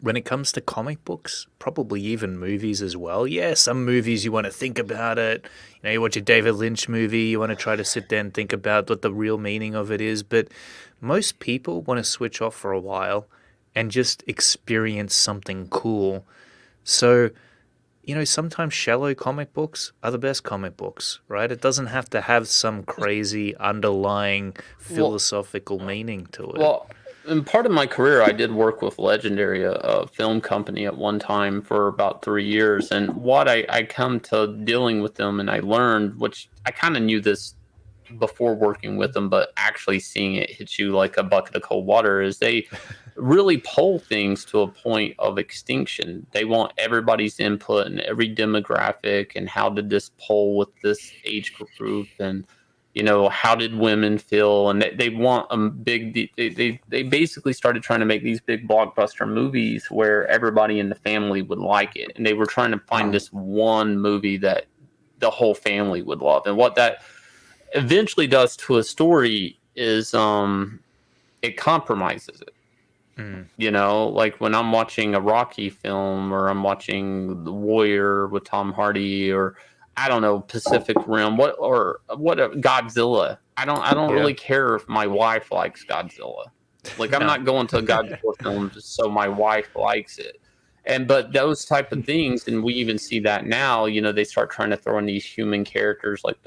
A: when it comes to comic books, probably even movies as well. Yeah, some movies you want to think about it. You watch a David Lynch movie, you want to try to sit there and think about what the real meaning of it is. But most people want to switch off for a while and just experience something cool. So, sometimes shallow comic books are the best comic books, right? It doesn't have to have some crazy underlying philosophical meaning to it.
B: Well, in part of my career, I did work with Legendary, a film company at one time for about 3 years. And what I come to dealing with them, and I learned, which I kind of knew this before working with them, but actually seeing it hit you like a bucket of cold water, is they really pull things to a point of extinction. They want everybody's input and every demographic, and how did this poll with this age group, and how did women feel? And they want a big. They basically started trying to make these big blockbuster movies where everybody in the family would like it, and they were trying to find this one movie that the whole family would love. And what that eventually does to a story is it compromises it. Like when I'm watching a Rocky film, or I'm watching The Warrior with Tom Hardy, or I don't know, Pacific Rim, what Godzilla. I don't really care if my wife likes Godzilla. Like I'm not going to a Godzilla film just so my wife likes it. But those type of things, and we even see that now, they start trying to throw in these human characters, like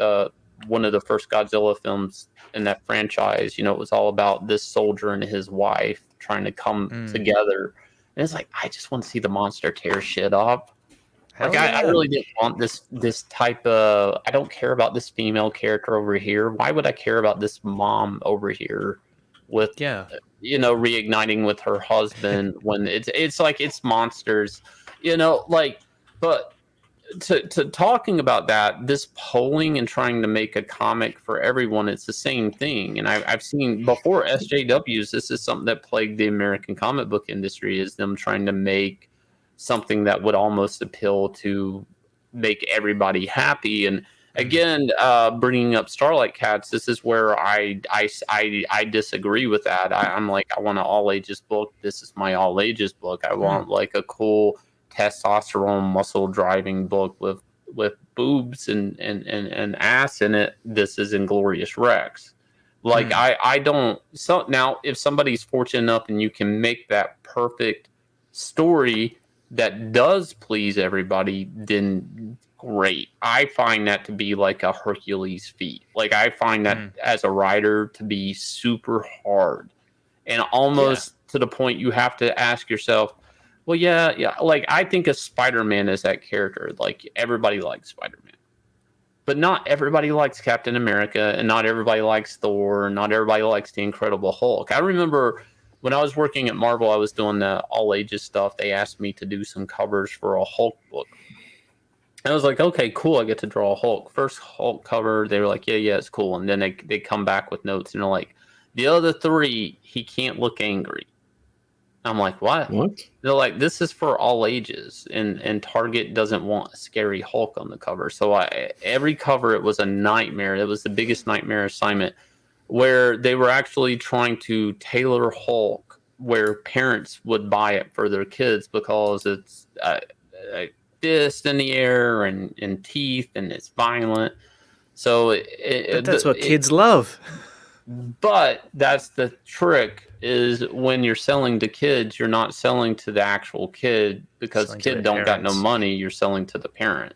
B: one of the first Godzilla films in that franchise, it was all about this soldier and his wife trying to come together. And it's like, I just want to see the monster tear shit up. Like I really didn't want this type of. I don't care about this female character over here. Why would I care about this mom over here with reigniting with her husband when it's like it's monsters, But to talking about that, this polling and trying to make a comic for everyone, it's the same thing. And I've seen before SJWs. This is something that plagued the American comic book industry, is them trying to make something that would almost appeal to make everybody happy. And again, bringing up Starlight Cats, this is where I disagree with that. I'm like, I want an all ages book. This is my all ages book. I want like a cool testosterone muscle driving book with boobs and ass in it. This is Inglourious Rex. Like I don't. So now, if somebody's fortunate enough and you can make that perfect story that does please everybody, then great. I find that to be like a Hercules feat. Like I find that as a writer to be super hard, and almost to the point you have to ask yourself, well, yeah. Like I think of Spider-Man as that character. Like everybody likes Spider-Man, but not everybody likes Captain America, and not everybody likes Thor, and not everybody likes the Incredible Hulk. I remember when I was working at Marvel, I was doing the all ages stuff. They asked me to do some covers for a Hulk book. And I was like, okay, cool. I get to draw a Hulk. First Hulk cover, they were like, yeah, it's cool. And then they come back with notes and they're like, the other 3, he can't look angry. I'm like, what? They're like, this is for all ages, and Target doesn't want a scary Hulk on the cover. So every cover, it was a nightmare. It was the biggest nightmare assignment, where they were actually trying to tailor Hulk where parents would buy it for their kids, because it's a fist in the air and teeth, and it's violent. So
A: that's what kids love.
B: But that's the trick, is when you're selling to kids, you're not selling to the actual kid, because kid don't got no money. You're selling to the parent.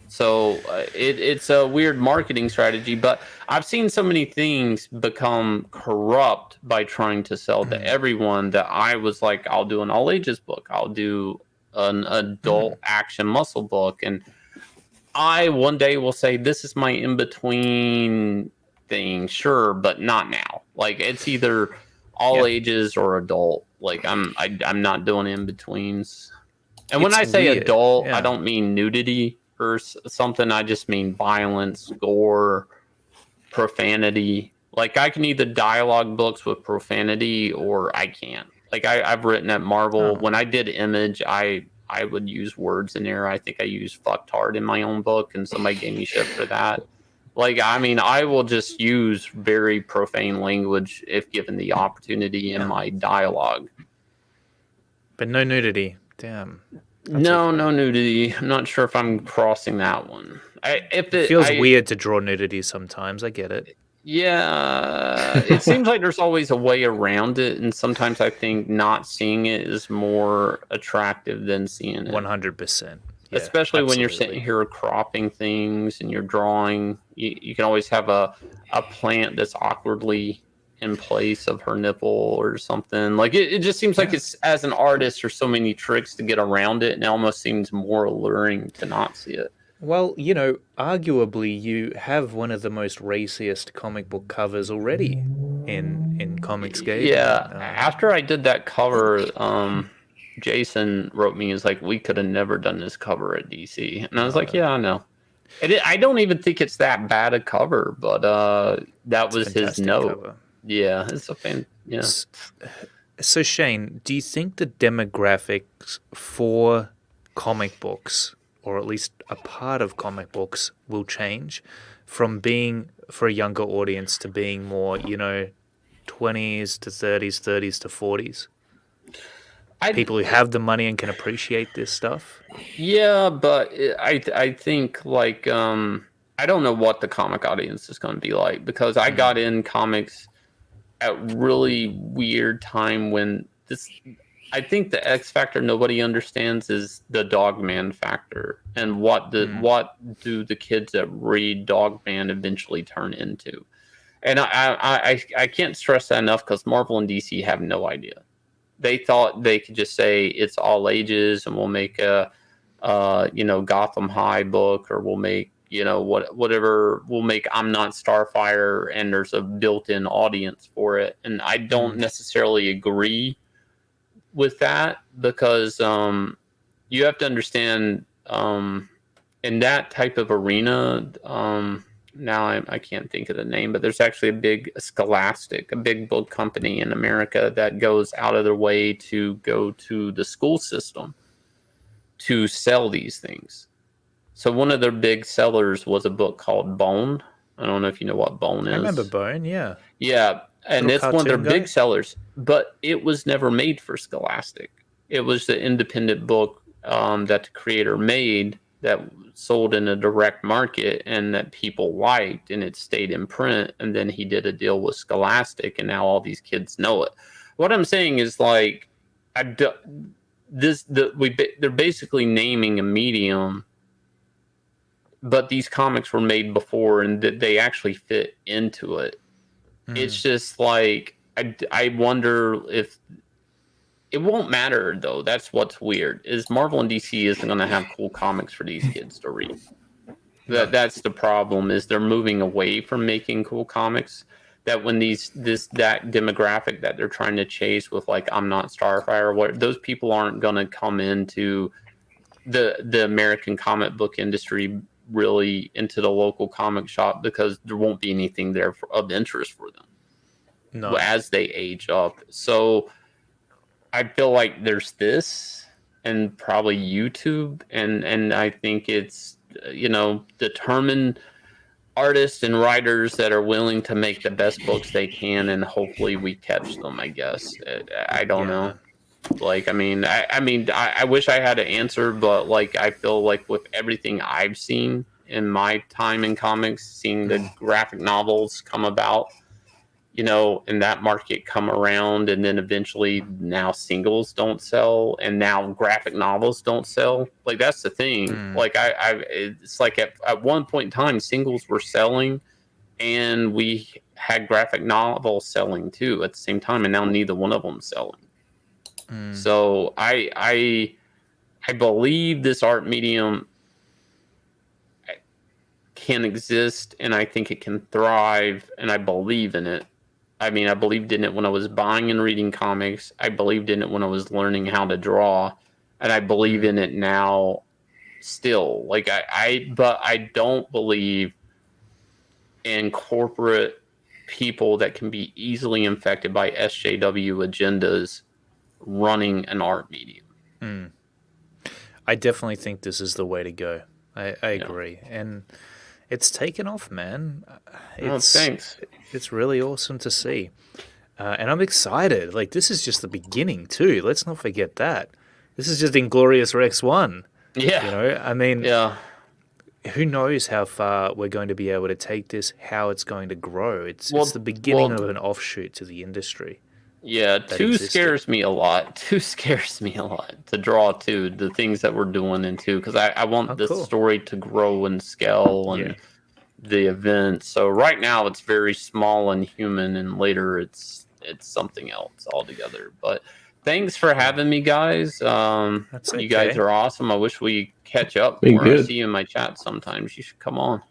B: So it's a weird marketing strategy, but I've seen so many things become corrupt by trying to sell to everyone, that I was like, I'll do an all ages book. I'll do an adult action muscle book. And I one day will say, this is my in-between thing, sure, but not now. Like, it's either all ages or adult. Like, I'm not doing in-betweens. And when I say weird. Adult, I don't mean nudity or something. I just mean violence, gore, profanity. Like, I can either dialogue books with profanity, or I can't. Like, I've written at Marvel. When I did Image, I would use words in there. I think I used fucktard in my own book, and somebody gave me shit for that. Like, I mean, I will just use very profane language if given the opportunity in my dialogue.
A: But no nudity. Damn.
B: No nudity. I'm not sure if I'm crossing that one.
A: It feels weird to draw nudity sometimes. I get it.
B: Yeah. It seems like there's always a way around it. And sometimes I think not seeing it is more attractive than seeing it.
A: 100%.
B: Yeah, especially when you're sitting here cropping things and you're drawing. You can always have a plant that's awkwardly in place of her nipple or something. Like, it just seems like it's, as an artist, there's so many tricks to get around it, and it almost seems more alluring to not see it.
A: Well, you know, arguably you have one of the most raciest comic book covers already in Comicsgate.
B: Yeah, after I did that cover, Jason wrote me, is like, we could have never done this cover at DC. And I was like, yeah, I know. I don't even think it's that bad a cover, but that was his note. Cover. Yeah, it's a fan. Yeah.
A: So Shane, do you think the demographics for comic books, or at least a part of comic books, will change from being for a younger audience to being more, 20s to 30s, 30s to 40s? People who have the money and can appreciate this stuff? Yeah,
B: but I think, like, I don't know what the comic audience is going to be like, because I got in comics at really weird time when this... I think the X factor nobody understands is the Dogman factor, and what do the kids that read Dogman eventually turn into. And I can't stress that enough, because Marvel and DC have no idea. They thought they could just say it's all ages, and we'll make a Gotham High book, or we'll make whatever. We'll make I'm Not Starfire, and there's a built-in audience for it. And I don't necessarily agree with that, because you have to understand, in that type of arena, now I can't think of the name, but there's actually a big Scholastic, a big book company in America that goes out of their way to go to the school system to sell these things. So one of their big sellers was a book called Bone. I don't know if you know what Bone is.
A: I remember Bone, yeah.
B: Yeah, and it's one of their big sellers, but it was never made for Scholastic. It was the independent book that the creator made, that sold in a direct market, and that people liked, and it stayed in print. And then he did a deal with Scholastic, and now all these kids know it. What I'm saying is, like, they're basically naming a medium, but these comics were made before, and they actually fit into it. It's just like, I wonder if it won't matter, though. That's what's weird, is Marvel and DC isn't going to have cool comics for these kids to read. That's the problem, is they're moving away from making cool comics. that when that demographic that they're trying to chase with like I'm Not Starfire, what those people aren't going to come into the American comic book industry really into the local comic shop because there won't be anything there of interest for them as they age up. So I feel like there's this and probably YouTube, and I think it's determined artists and writers that are willing to make the best books they can, and hopefully we catch them. I guess I don't know. Like, I wish I had an answer, but like I feel like with everything I've seen in my time in comics, seeing the graphic novels come about, and that market come around, and then eventually now singles don't sell, and now graphic novels don't sell. Like that's the thing. Like it's like at one point in time, singles were selling, and we had graphic novels selling too at the same time, and now neither one of them selling. So I believe this art medium can exist, and I think it can thrive, and I believe in it. I mean, I believed in it when I was buying and reading comics. I believed in it when I was learning how to draw, and I believe in it now still. Like but I don't believe in corporate people that can be easily infected by SJW agendas running an art medium.
A: I definitely think this is the way to go. I agree. And it's taken off, man.
B: Thanks.
A: It's really awesome to see. And I'm excited. Like, this is just the beginning, too. Let's not forget that. This is just Inglourious Rex 1.
B: Yeah.
A: Who knows how far we're going to be able to take this, how it's going to grow. It's the beginning of an offshoot to the industry.
B: Yeah, two scares me a lot to draw to the things that we're doing into, because I want this story to grow and scale and the event. So right now it's very small and human, and later it's something else altogether. But thanks for having me, guys. You guys are awesome. I wish we catch up more. I see you in my chat sometimes. You should come on.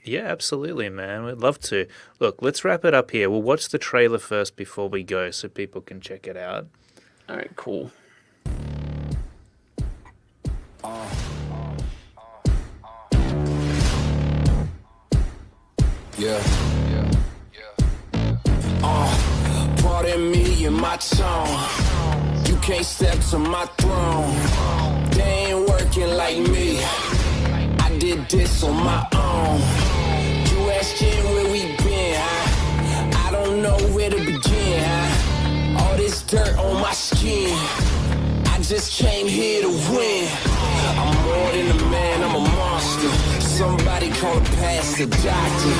A: Yeah, absolutely, man. We'd love to. Look, let's wrap it up here. We'll watch the trailer first before we go so people can check it out.
B: All right, cool.
D: Pardon me and my tone. You can't step to my throne. They ain't working like me. I did this on my own. You asking where we been, huh? I don't know where to begin, huh? All this dirt on my skin. I just came here to win. I'm more than a man, I'm a monster. Somebody call a pastor, doctor.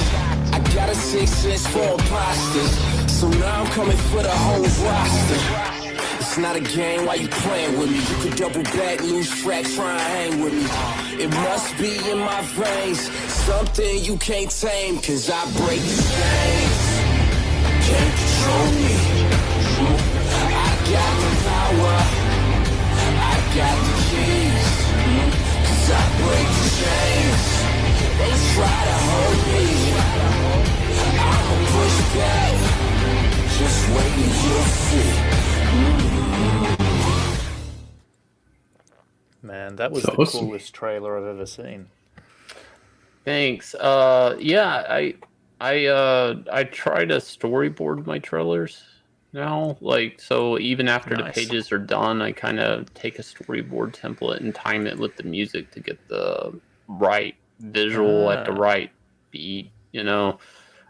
D: I got a 6 sense for imposters. So now I'm coming for the whole roster. It's not a game, why you playing with me? You could double back, lose track, try and hang with me. It must be in my veins, something you can't tame, cause I break the chains. Can't control me. I got the power, I got the keys, cause I break the chains. They try to hold me, I'ma push back. Just wait and you'll see.
A: Man, that was the coolest trailer I've ever seen.
B: Thanks. I try to storyboard my trailers now. Like, so even after the pages are done, I kind of take a storyboard template and time it with the music to get the right visual at the right beat.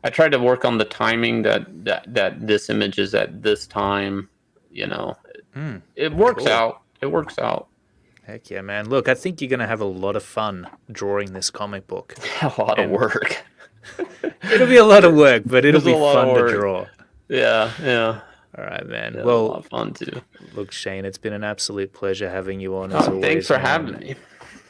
B: I try to work on the timing that this image is at this time. It works out. It works out.
A: Heck yeah, man. Look, I think you're going to have a lot of fun drawing this comic book.
B: A lot of work.
A: It'll be a lot of work, but it'll be fun to draw.
B: Yeah.
A: All right, man.
B: Yeah, well, a lot of fun too.
A: Look, Shane, it's been an absolute pleasure having you on as always.
B: Thanks for having me.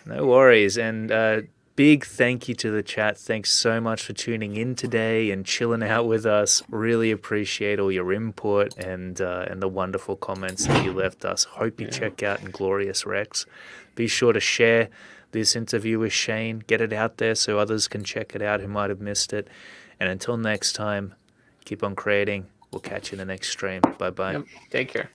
A: No worries. And big thank you to the chat. Thanks so much for tuning in today and chilling out with us. Really appreciate all your input and the wonderful comments that you left us. Hope you check out Inglourious Rex. Be sure to share this interview with Shane. Get it out there so others can check it out who might have missed it. And until next time, Keep on creating. We'll catch you in the next stream. Bye-bye.
B: Yep. Take care.